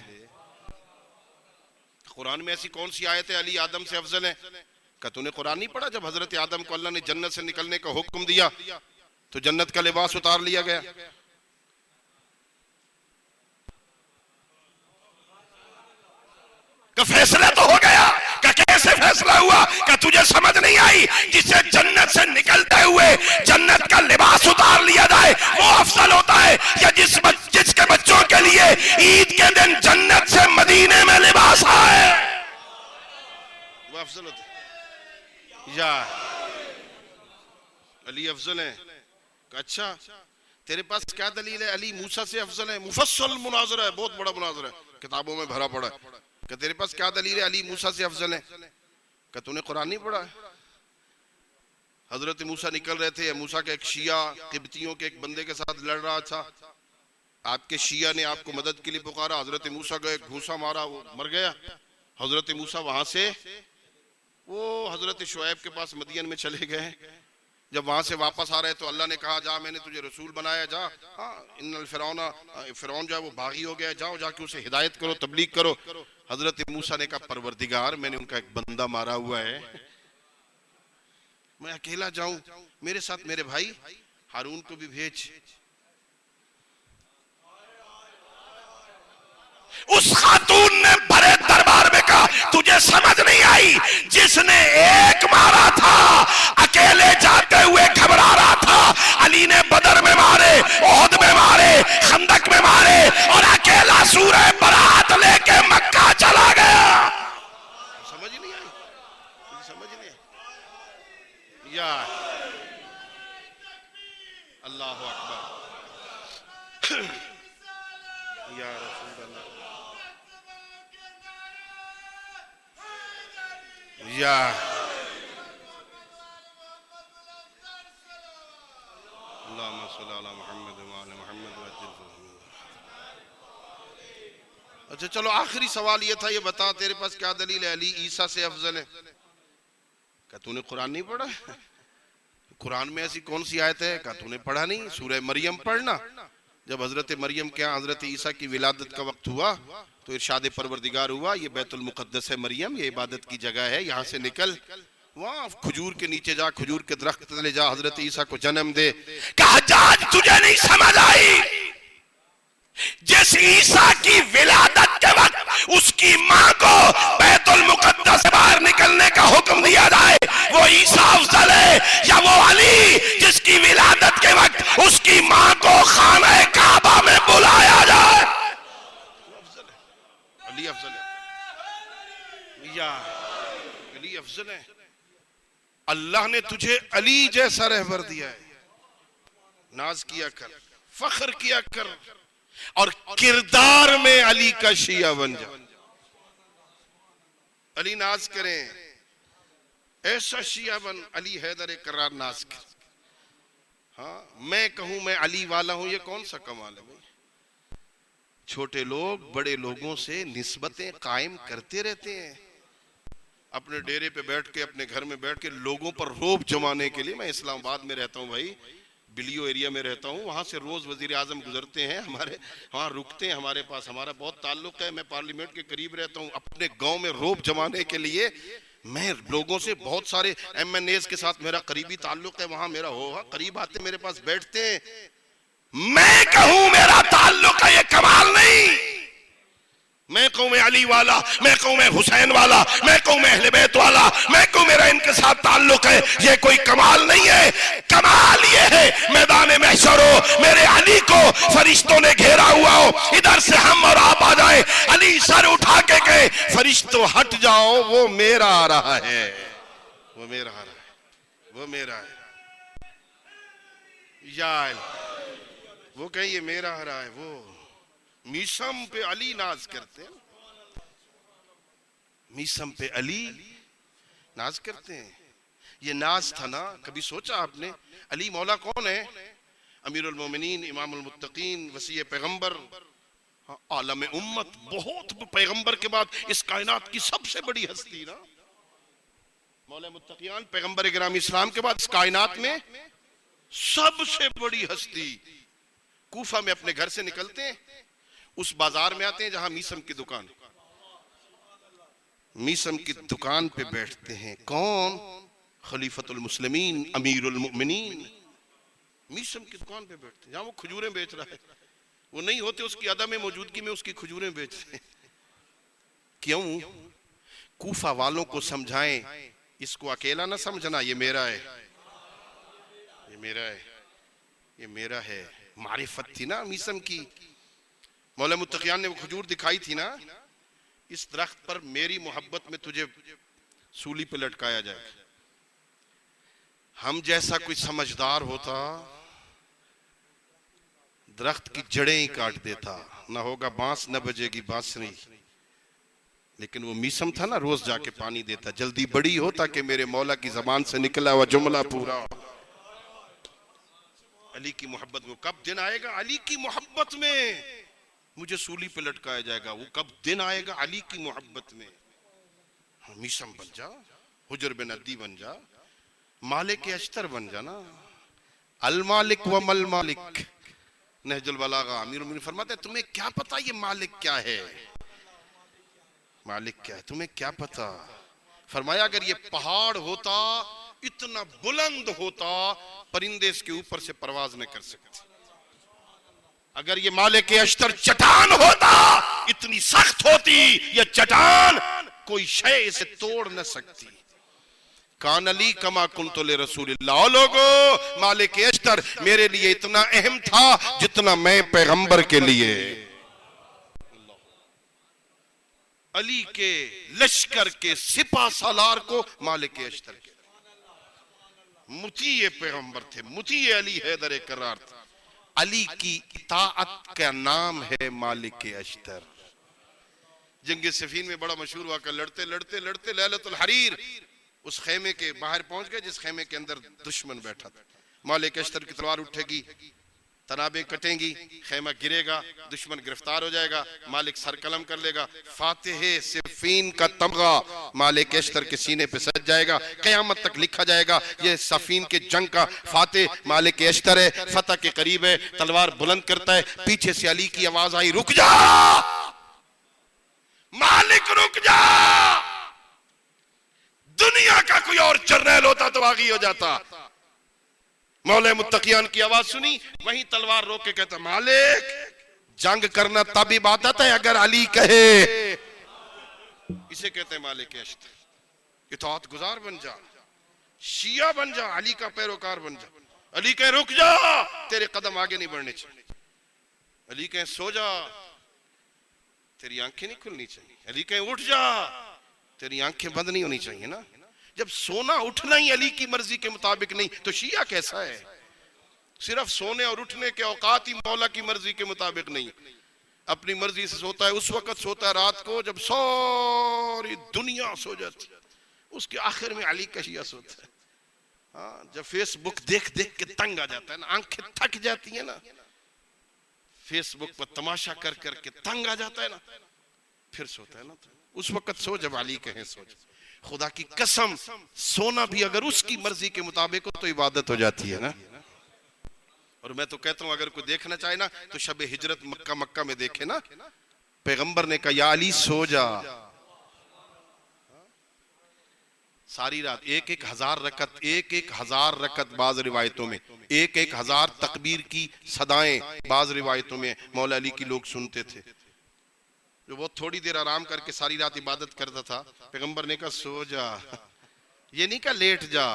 कुरान में ऐसी कौन सी आयत है अली आदम से अफजल है? क्या तूने कुरान नहीं पढ़ा? जब हजरत आदम को अल्लाह ने जन्नत से निकलने का हुक्म दिया तो जन्नत का लिबास उतार लिया गया। का फैसला तो हो गया। का कैसे फैसला हुआ? का तुझे समझ नहीं आई? जिसे जन्नत से निकलते हुए जन्नत का लिबास उतार लिया जाए वो अफजल होता है, या जिसके बच्चों के लिए ईद के दिन जन्नत से मदीने में लिबास आए वो अफजल होता है? या अली अफजल है? अच्छा तेरे पास क्या दलील है अली मूसा से अफजल है? मुफस्सल मुनाजरा है, बहुत बड़ा मुनाजरा है, किताबों में भरा पड़ा है। कि तेरे पास क्या दलील है अली मूसा से अफजल है? कि तूने कुरान नहीं पढ़ा? हजरत मूसा निकल रहे थे, मूसा के एक शिया किब्तियों के एक बंदे के साथ लड़ रहा था। आपके शिया ने आपको मदद के लिए पुकारा, हजरत मूसा गए, घूसा मारा, वो मर गया। हजरत मूसा वहां से वो हजरत शुएब के पास मदियन में चले गए। जब वहां से वापस आ रहे तो अल्लाह ने कहा जा मैंने तुझे रसूल बनाया, जा इन्नल फिरौन जो है वो बागी हो गया, जाओ जाके उसे हिदायत करो, तबलीग करो। हजरत मूसा ने कहा परवरदिगार मैंने उनका एक बंदा मारा हुआ है, मैं अकेला जाऊं? मेरे साथ मेरे भाई हारून को भी भेज। उस खातून ने भरे दरबार में कहा तुझे समझ नहीं आई? जिसने एक मारा था अकेले जाते हुए घबरा रहा था, अली ने बदर में मारे, ओहद में मारे, खंदक में मारे और अकेला सूरह बरात लेके मक्का चला गया। समझ नहीं आई? समझ नहीं आई? या अल्लाहु अकबर या रसूल अल्लाह या अल्लाहुम्मा सल्ली अला मुहम्मद व अला मुहम्मद वअज्जिल फज़लहु। अच्छा चलो आखिरी सवाल ये था, ये बता तेरे पास क्या दलील है अली ईसा से अफजल है? क्या तूने कुरान नहीं पढ़ा? कुरान में ऐसी कौन सी आयत है? क्या तूने पढ़ा नहीं? सूरह मरियम पढ़ना। जब हजरत मरियम के यहाँ हजरत ईसा की विलादत का वक्त हुआ तो इरशाद परवरदिगार हुआ ये बैतुल मुक़द्दस है मरियम, ये इबादत की जगह है, यहाँ से निकल वहाँ खजूर के नीचे जा, खजूर के दरख्त तले जा, हजरत ईसा को जन्म दे। कहा आज तुझे नहीं समझ आई? जिस ईसा की विलादत के वक्त उसकी माँ को बैतुल मुक़द्दस से बाहर निकलने का हुक्म दिया जाए वो ईसा अफजल है या वो अली जिसकी विलादत के वक्त उसकी माँ को खाना काबा में बुलाया जाए? अली अफजल है या अली अफजल है? अल्लाह ने तुझे अली जैसा रहबर दिया है, नाज किया कर, फख्र किया कर और किरदार में अली का शिया बन जा। अली नाज करें, ऐसा शिया बन, अली हैदर करार नाज कर। हाँ मैं कहूं मैं अली वाला हूं, ये कौन सा कमाल है भाई? छोटे लोग बड़े लोगों से निस्बतें कायम करते रहते हैं, अपने डेरे पे बैठ के, अपने घर में बैठ के लोगों पर रोब जमाने के लिए। मैं इस्लामाबाद में रहता हूँ भाई, बिलियो एरिया में रहता हूँ, वहाँ से रोज वजीर आजम गुजरते हैं, हमारे वहाँ रुकते हैं, हमारे पास हमारा बहुत ताल्लुक है, मैं पार्लियामेंट के करीब रहता हूँ। अपने गांव में रोब जमाने के लिए मैं लोगों से, बहुत सारे MNAs के साथ मेरा करीबी ताल्लुक है, वहाँ मेरा होगा, करीब आते मेरे पास बैठते हैं। मैं कहूँ मेरा ताल्लुक है, ये कमाल नहीं। मैं कहूँ मैं अली वाला, मैं कहूँ मैं हुसैन वाला, मैं कहूँ मैं अहले बैत वाला, मैं कहूँ मेरा इनके साथ ताल्लुक है, ये कोई कमाल नहीं है। कमाल ये है मैदान महशर हो, मेरे अली को फरिश्तों ने घेरा हुआ हो, इधर से हम और आप आ जाए, अली सर उठा के कहे फरिश्तों हट जाओ, वो मेरा आ रहा है, वो मेरा आ रहा है, वो मेरा है। या वो कहे ये मेरा आ रहा है, वो मीसम पे अली नाज करते हैं, मीसम पे अली नाज करते हैं। ये नाज था ना, कभी सोचा आपने अली मौला कौन है? अमीरुल मोमिनीन, इमामुल मुत्तकीन, वसी पैगंबर, आलम उम्मत। बहुत पैगंबर के बाद इस कायनात की सबसे बड़ी हस्ती ना मौला मुत्तकियान, पैगंबर इकराम इस्लाम के बाद इस कायनात में सबसे बड़ी हस्ती। कूफा में अपने घर से निकलते हैं, उस बाजार में आते हैं जहां मीसम की दुकान, मीसम की दुकान पे बैठते हैं। कौन? खलीफतुल मुस्लिमीन, अमीरुल मोमिनीन, मीसम की दुकान पे बैठते हैं जहां वो खजूरें बेच रहा है। वो नहीं होते, उसकी अदम मौजूदगी में उसकी खजूरें बेच रहे हैं। क्यों? कूफा वालों को समझाएं, इसको अकेला ना समझना, ये मेरा है, ये मेरा है, ये मेरा है। मारिफत थी ना मीसम की। मौला मुत्तकियान ने वो खजूर दिखाई थी ना, इस दरख्त पर मेरी मोहब्बत में तुझे सूली पे लटकाया जाएगा। हम जैसा कोई समझदार होता दरख्त की जड़ें ही काट देता, ना होगा बांस, न बजेगी बांसुरी। लेकिन वो मीसम था ना, रोज जाके पानी देता। जल्दी बड़ी हो ताकि मेरे मौला की जबान से निकला हुआ जुमला पूरा हो। अली की मोहब्बत में कब दिन आएगा? अली की मोहब्बत में मुझे सूली पे लटकाया जाएगा। वो कब दिन आएगा? अली की मोहब्बत में। मीसम बन जा, हुजर बिन अद्दी बन जा, मालिक अश्तर बन जाना। अल मालिक व मल मालिक, नहजुल बलागा अमीरुल मोमिनीन फरमाते हैं, तुम्हें क्या पता ये मालिक क्या है? मालिक क्या है तुम्हें क्या पता? फरमाया अगर ये पहाड़ होता, इतना बुलंद होता, परिंदे इसके ऊपर से परवाज न कर सकते। अगर ये मालिक अश्तर चट्टान होता, इतनी सख्त होती ये चट्टान, कोई शय इसे तोड़ न सकती। कान अली कमा कुन्तु ले रसूलिल्लाह। लोगो, मालिक अश्तर मेरे लिए इतना अहम था जितना मैं पैगंबर के लिए। अली के लश्कर के सिपा सालार को मालिक अश्तर के मुतीए पैगंबर थे, मुतीए अली हैदर करार था। अली की इताअत का नाम है मालिक अश्तर। जंग सफीन में बड़ा मशहूर हुआ कि लड़ते लड़ते लड़ते लैलतुल हरीर उस खेमे के बाहर पहुंच गए जिस खेमे के अंदर दुश्मन बैठा था। मालिक अश्तर की तलवार उठेगी, तनाबें कटेंगी, खेमा गिरेगा, दुश्मन गिरफ्तार हो जाएगा, मालिक सर कलम कर लेगा, फातिहे सिफीन का तमगा मालिक अश्तर के सीने पे सज जाएगा। क़यामत तक लिखा जाएगा ये सफीन के जंग का फातिह मालिक अश्तर है, फतह के करीब है। तलवार बुलंद करता है, पीछे से अली की आवाज आई, रुक जा मालिक, रुक जा। दुनिया का कोई और जर्नैल होता तो आगे हो जाता। मौला मुत्तकियान की आवाज सुनी, वहीं तलवार रोक के कहता, मालिक जंग करना तब इबादत है अगर अली कहे। इसे कहते हैं मालिक अश्तर। इताअत गुजार बन जा, शिया बन जा, अली का पैरोकार बन जा। अली कहे रुक जा, तेरे कदम आगे नहीं बढ़ने चाहिए। अली कहे सो जा, तेरी आंखें नहीं खुलनी चाहिए। अली कहे उठ जा, तेरी आंखें बंद नहीं होनी चाहिए ना। जब सोना उठना ही अली की मर्जी के मुताबिक नहीं तो शिया कैसा है? सिर्फ सोने और उठने के औकात ही मौला की मर्जी के मुताबिक नहीं। अपनी मर्जी से सोता है, उस वक्त सोता है रात को जब सारी दुनिया सो जाती है, उसके आखिर में अली का शिया सोता है। हाँ, जब फेसबुक देख देख के तंग आ जाता है ना, आंखें थक जाती है ना, फेसबुक पर तमाशा कर करके तंग आ जाता है ना, फिर सोता है ना। उस वक्त सो जब अली कहें सो जा। खुदा की कसम, सोना भी अगर उसकी मर्जी के मुताबिक हो तो इबादत हो जाती है ना। और मैं तो कहता हूं अगर कोई देखना चाहे ना तो शब हिजरत मक्का में देखे ना, पैगंबर ने कहा या अली सो जा। सारी रात 1,000 रकत, 1,000 रकत बाज रिवायतों में, 1,000 तकबीर की सदाएं बाज रिवायतों में मौला अली की लोग सुनते थे। जो वो थोड़ी देर आराम करके सारी रात इबादत करता था, पैगंबर ने कहा सो जा। ये नहीं कहा लेट जा,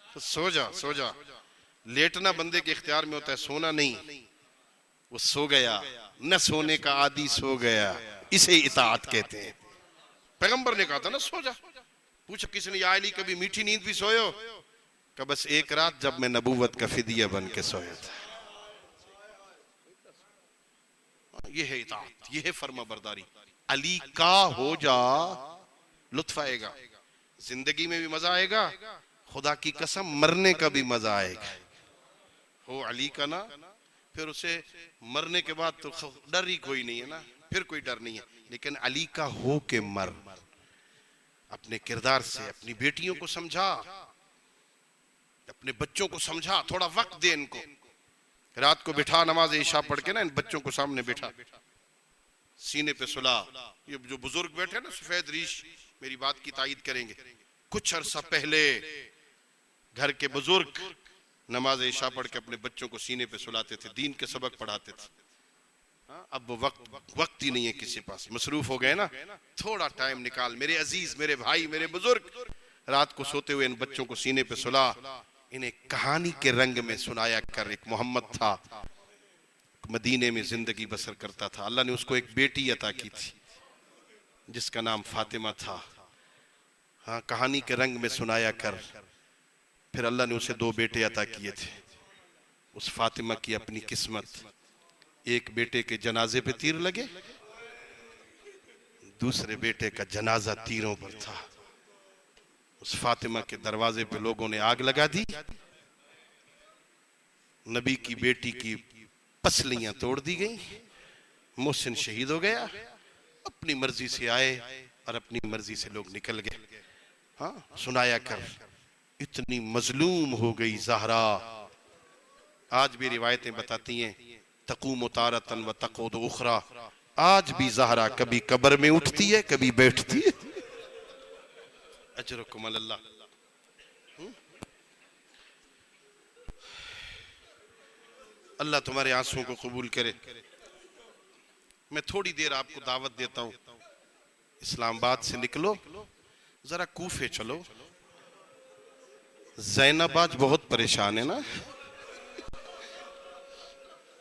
तो सो जा, सो जा। लेटना बंदे के इख्तियार में होता है, सोना नहीं। वो सो गया, न सोने का आदी सो गया, इसे इताअत कहते हैं। पैगंबर ने कहा था ना सो जा। पूछा किसने, या अली कभी मीठी नींद भी सोयो? का बस एक रात जब मैं नबूवत का फिदिया बन के सोया था। ये है इताअत, ये है फर्मा बरदारी। अली का हो जा, लुत्फ आएगा। जिंदगी में भी मजा आएगा, खुदा की कसम मरने का भी मजा आएगा। हो अली का ना, फिर उसे मरने के बाद तो डर ही कोई नहीं है ना, फिर कोई डर नहीं है। लेकिन अली का हो के मर, अपने किरदार से अपनी बेटियों को समझा, अपने बच्चों को समझा, थोड़ा वक्त दे इनको। रात को बिठा नमाज इशा पढ़ के ना इन बच्चों को सामने बिठा, सीने पे सुला। ये जो बुजुर्ग बैठे ना सफेद रीश, मेरी बात की तायीद करेंगे। कुछ अरसा पहले घर के बुजुर्ग नमाज इशा पढ़ के अपने बच्चों को सीने पे सुलाते थे, दीन के सबक पढ़ाते थे। अब वो वक्त ही नहीं है किसी पास, मसरूफ हो गए ना। थोड़ा टाइम निकाल मेरे अजीज, मेरे भाई, मेरे बुजुर्ग, रात को सोते हुए इन बच्चों को सीने पे सुला, इन्हें कहानी के रंग में सुनाया कर। एक मोहम्मद था, मदीने में जिंदगी बसर करता था। अल्लाह ने उसको एक बेटी अता की थी जिसका नाम फातिमा था। हाँ, कहानी के रंग में सुनाया कर। फिर अल्लाह ने उसे 2 बेटे अता किए थे। उस फातिमा की अपनी किस्मत, एक बेटे के जनाजे पे तीर लगे, दूसरे बेटे का जनाजा तीरों पर था। उस फातिमा के दरवाजे पे लोगों ने आग लगा दी, नबी की बेटी की पसलियां तोड़ दी गई, मोहसिन शहीद हो गया। अपनी मर्जी से आए और अपनी मर्जी से लोग निकल गए। हाँ, सुनाया कर। इतनी मजलूम हो गई ज़हरा। आज भी रिवायतें बताती हैं, तकूम तारतन व तक़ूद उखरा। आज भी ज़हरा कभी कब्र में उठती है, कभी बैठती है। अजरकुम अल्लाह। अल्लाह तुम्हारे आंसुओं को कबूल करे। मैं थोड़ी देर आपको दावत देता हूं, इस्लामाबाद से निकलो, जरा कूफे चलो। ज़ैनब आज बहुत परेशान है ना,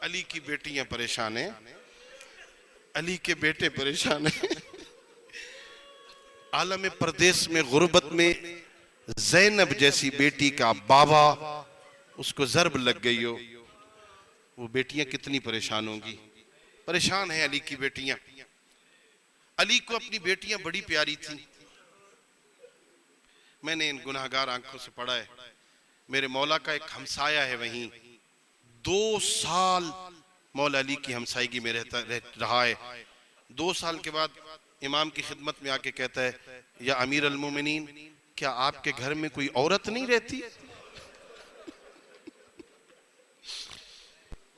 अली की बेटियां परेशान है, अली के बेटे परेशान है। आलम परदेश में, गुर्बत में ज़ैनब जैसी बेटी का बाबा उसको ज़र्ब लग गई हो, वो बेटियां कितनी परेशान होंगी। परेशान है अली की बेटियां। अली को अपनी बेटियां बड़ी प्यारी थी। मैंने इन गुनाहगार आंखों से पढ़ा है। मेरे मौला का एक हमसाया है वहीं, 2 साल मौला अली की हमसायगी में रहा है। 2 साल के बाद इमाम की खिदमत में आके कहता है, या अमीर अल मोमिनीन, क्या आपके घर में कोई औरत नहीं रहती?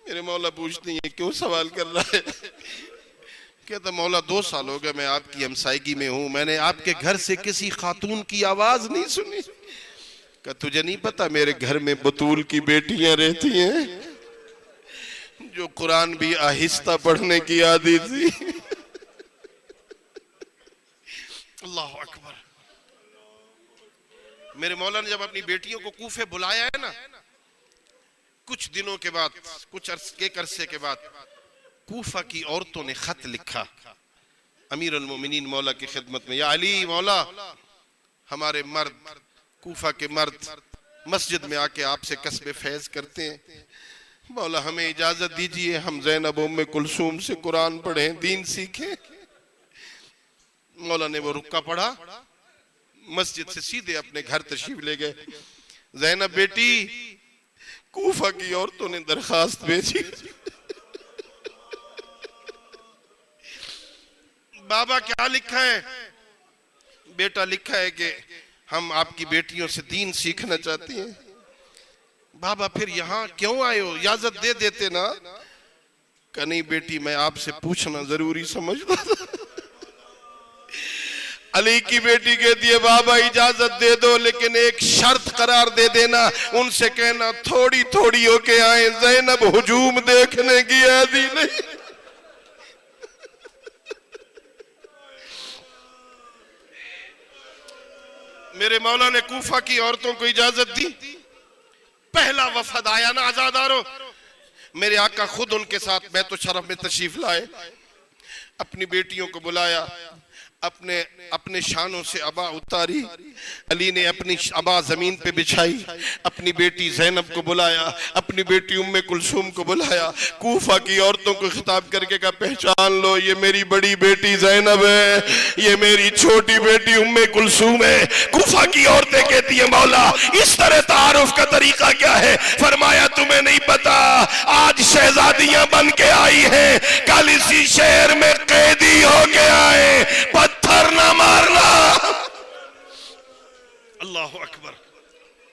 मेरे मौला पूछती है क्यों सवाल कर रहा है? कहता मौला 2 साल हो गए मैं आपकी हमसायगी में हूं, मैंने आपके घर से किसी खातून की आवाज नहीं सुनी। क्या तुझे नहीं पता मेरे घर में बतूल की बेटियां रहती हैं जो कुरान भी आहिस्ता पढ़ने की आदी थी। अल्लाह अकबर। मेरे मौला ने जब अपनी बेटियों को कूफे बुलाया है ना, कुछ दिनों के बाद, कुछ अरसे के बाद कूफा की औरतों ने खत लिखा अमीर अल मोमिनीन मौला की खिदमत में, या अली मौला, हमारे मर्द, कूफा के मर्द मस्जिद में आके आपसे कस्बे फैज करते हैं, मौला हमें इजाजत दीजिए हम ज़ैनब उम्मे कुलसूम से कुरान पढ़ें, दीन सीखें। मौला ने वो रुक्का पढ़ा, मस्जिद से सीधे अपने घर तशरीफ ले गए। ज़ैनब बेटी, कूफा की औरतों ने दरखास्त भेजी, बाबा क्या लिखा है? बेटा लिखा है कि हम आपकी बेटियों से दीन सीखना चाहती हैं। बाबा फिर यहाँ क्यों आए हो, इजाजत दे देते ना। कहा नहीं बेटी, मैं आपसे पूछना जरूरी समझता था। अली की बेटी कहती है बाबा इजाजत दे दो, लेकिन एक शर्त करार दे देना, उनसे कहना थोड़ी थोड़ी होके आए, ज़ैनब हुजूम देखने की आदी नहीं। मेरे मौला ने कूफा की औरतों को इजाजत दी। पहला वफद आया ना आजादारो, मेरे आका खुद उनके साथ बैतुल शरफ में तशरीफ लाए, अपनी बेटियों को बुलाया। अपने अपने शानों से अबा उतारी, अली ने अपनी अबा जमीन पे बिछाई, अपनी बेटी ज़ैनब को बुलाया, अपनी बेटी उम्मे कुलसूम को बुलाया, कूफा की औरतों को खिताब करके कहा पहचान लो ये मेरी बड़ी बेटी ज़ैनब है, ये मेरी छोटी बेटी उम्मे कुलसूम है। कूफा की औरतें कहती है मौला इस तरह तारुफ का तरीका क्या है? फरमाया तुम्हें नहीं पता, आज शहजादियां बन के आई हैं, कल इसी शहर में कैदी होके आए, पत्थर ना मारना। अल्लाह अकबर।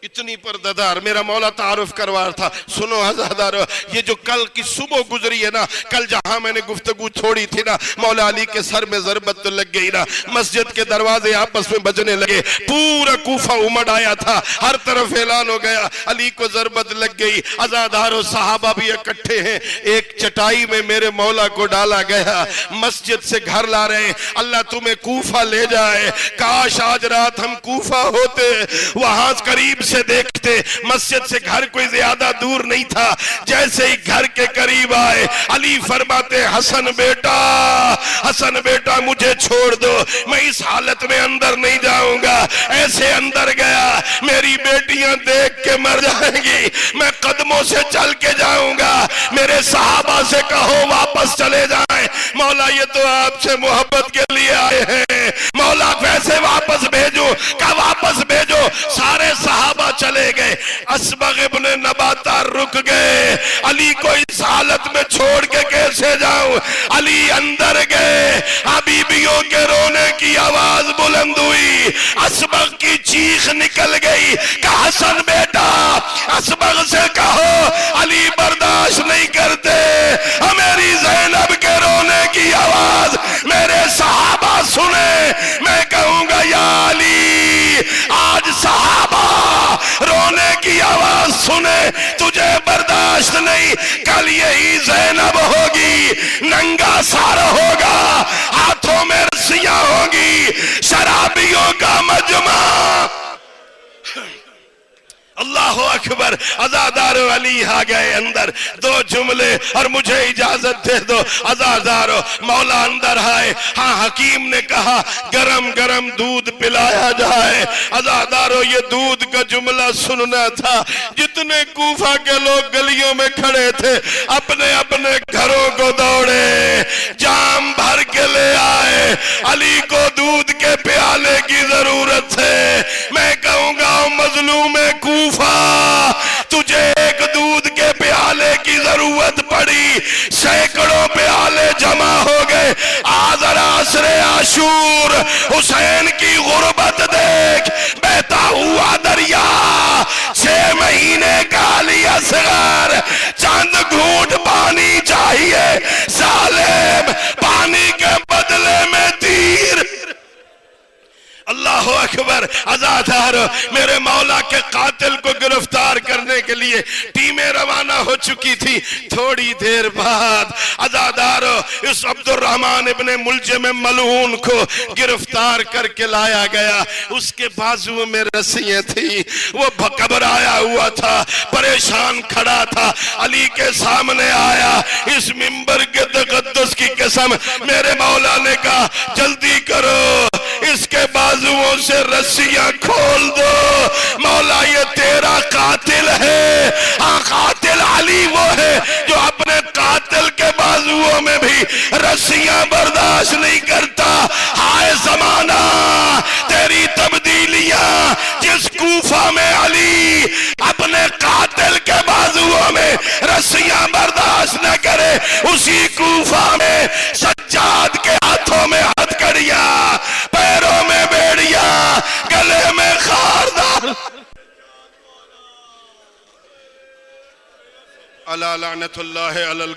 इतनी पर्दादार मेरा मौला तारुफ करवा था। सुनो हज़ादार, ये जो कल की सुबह गुजरी है ना, कल जहां मैंने गुफ्तगू छोड़ी थी ना, मौला अली के सर में ज़रबत तो लग गई ना, मस्जिद के दरवाजे आपस में बजने लगे, पूरा कूफा उमड़ आया था, हर तरफ ऐलान हो गया अली को ज़रबत लग गई। हज़ादारों सहाबा भी इकट्ठे हैं, एक चटाई में मेरे मौला को डाला गया, मस्जिद से घर ला रहे हैं, अल्लाह तुम्हें कूफा ले जाए, काश आज रात हम कूफा होते, वहां करीब से देखते, मस्जिद से घर कोई ज्यादा दूर नहीं था। जैसे ही घर के करीब आए अली फरमाते हसन बेटा मुझे छोड़ दो, मैं इस हालत में अंदर नहीं जाऊंगा। ऐसे अंदर गया, मेरी बेटियां देख के मर जाएंगी, मैं कदमों से चल के जाऊंगा, मेरे सहाबा से कहो वापस चले जाएं। मौला ये तो आपसे मोहब्बत के लिए आए हैं, मौला कैसे वापस भेजो? का वापस भेजो। सारे सहाबा चले गए, असबग इब्ने नबाता रुक गए, अली को इस हालत में छोड़ के कैसे जाऊं? अली अंदर गए, हबीबियों के रोने की आवाज बुलंद हुई, असबग की चीख निकल गई, कहा हसन बेटा असबग से कहो अली बर्दाश्त नहीं करते, मेरी ज़ैनब के रोने की आवाज मेरे सहाबा सुने, मैं कहूंगा या अली आज सहाबा रोने की आवाज सुने, तुझे बर्दाश्त नहीं, कल यही ज़ैनब होगी, नंगा सार होगा, हाथों में रस्सियां होगी, शराबियों का मजमा। अल्लाह अकबर। अज़ादारो अली आ गए अंदर, दो जुमले और मुझे इजाजत दे दो। अज़ादारो मौला अंदर आए, हाँ हकीम ने कहा गरम गरम दूध पिलाया जाए। अज़ादारो ये दूध का जुमला सुनना था, जितने कूफा के लोग गलियों में खड़े थे अपने अपने घरों को दौड़े, जाम भर के ले आए, अली को दूध के प्याले की जरूरत है। मैं कहूंगा मजलूम कूफा तुझे एक दूध के प्याले की जरूरत पड़ी, सैकड़ों प्याले जमा हो गए। आज़र आसरे आशूर हुसैन की गुर्बत देख, बहता हुआ दरिया, 6 महीने का अली असगर, चंद घूंट पानी चाहिए, सालेम पानी के बदले में तीर। अल्लाह अकबर। अज़ादार मेरे मौला के कातिल को गिरफ्तार करने के लिए टीमें रवाना हो चुकी थी। थोड़ी देर बाद अज़ादार इस अब्दुर्रहमान इब्ने मुलजिम मलऊन को गिरफ्तार करके लाया गया, उसके बाजुओं में रस्सियां थी, वो घबराया हुआ था, परेशान खड़ा था, अली के सामने आया, इस मिंबर के तक़द्दुस की कसम मेरे मौला ने कहा जल्दी करो, इसके बाजुओं से रस्सियां खोल दो, मौला ये तेरा कातिल है। हाँ कातिल अली वो है जो अपने कातिल के बाजुओं में भी रस्सियां बर्दाश्त नहीं करता। हाय जमाना तेरी तब्दीलियां, जिस कूफा में अली अपने कातिल के बाजुओं में रस्सियां बर्दाश्त न करे, उसी कूफा में सज्जाद के हाथों में हथकड़ियां, पैरों में बेड़ियां, गले में खारदार। अला लानतुल्लाह अलल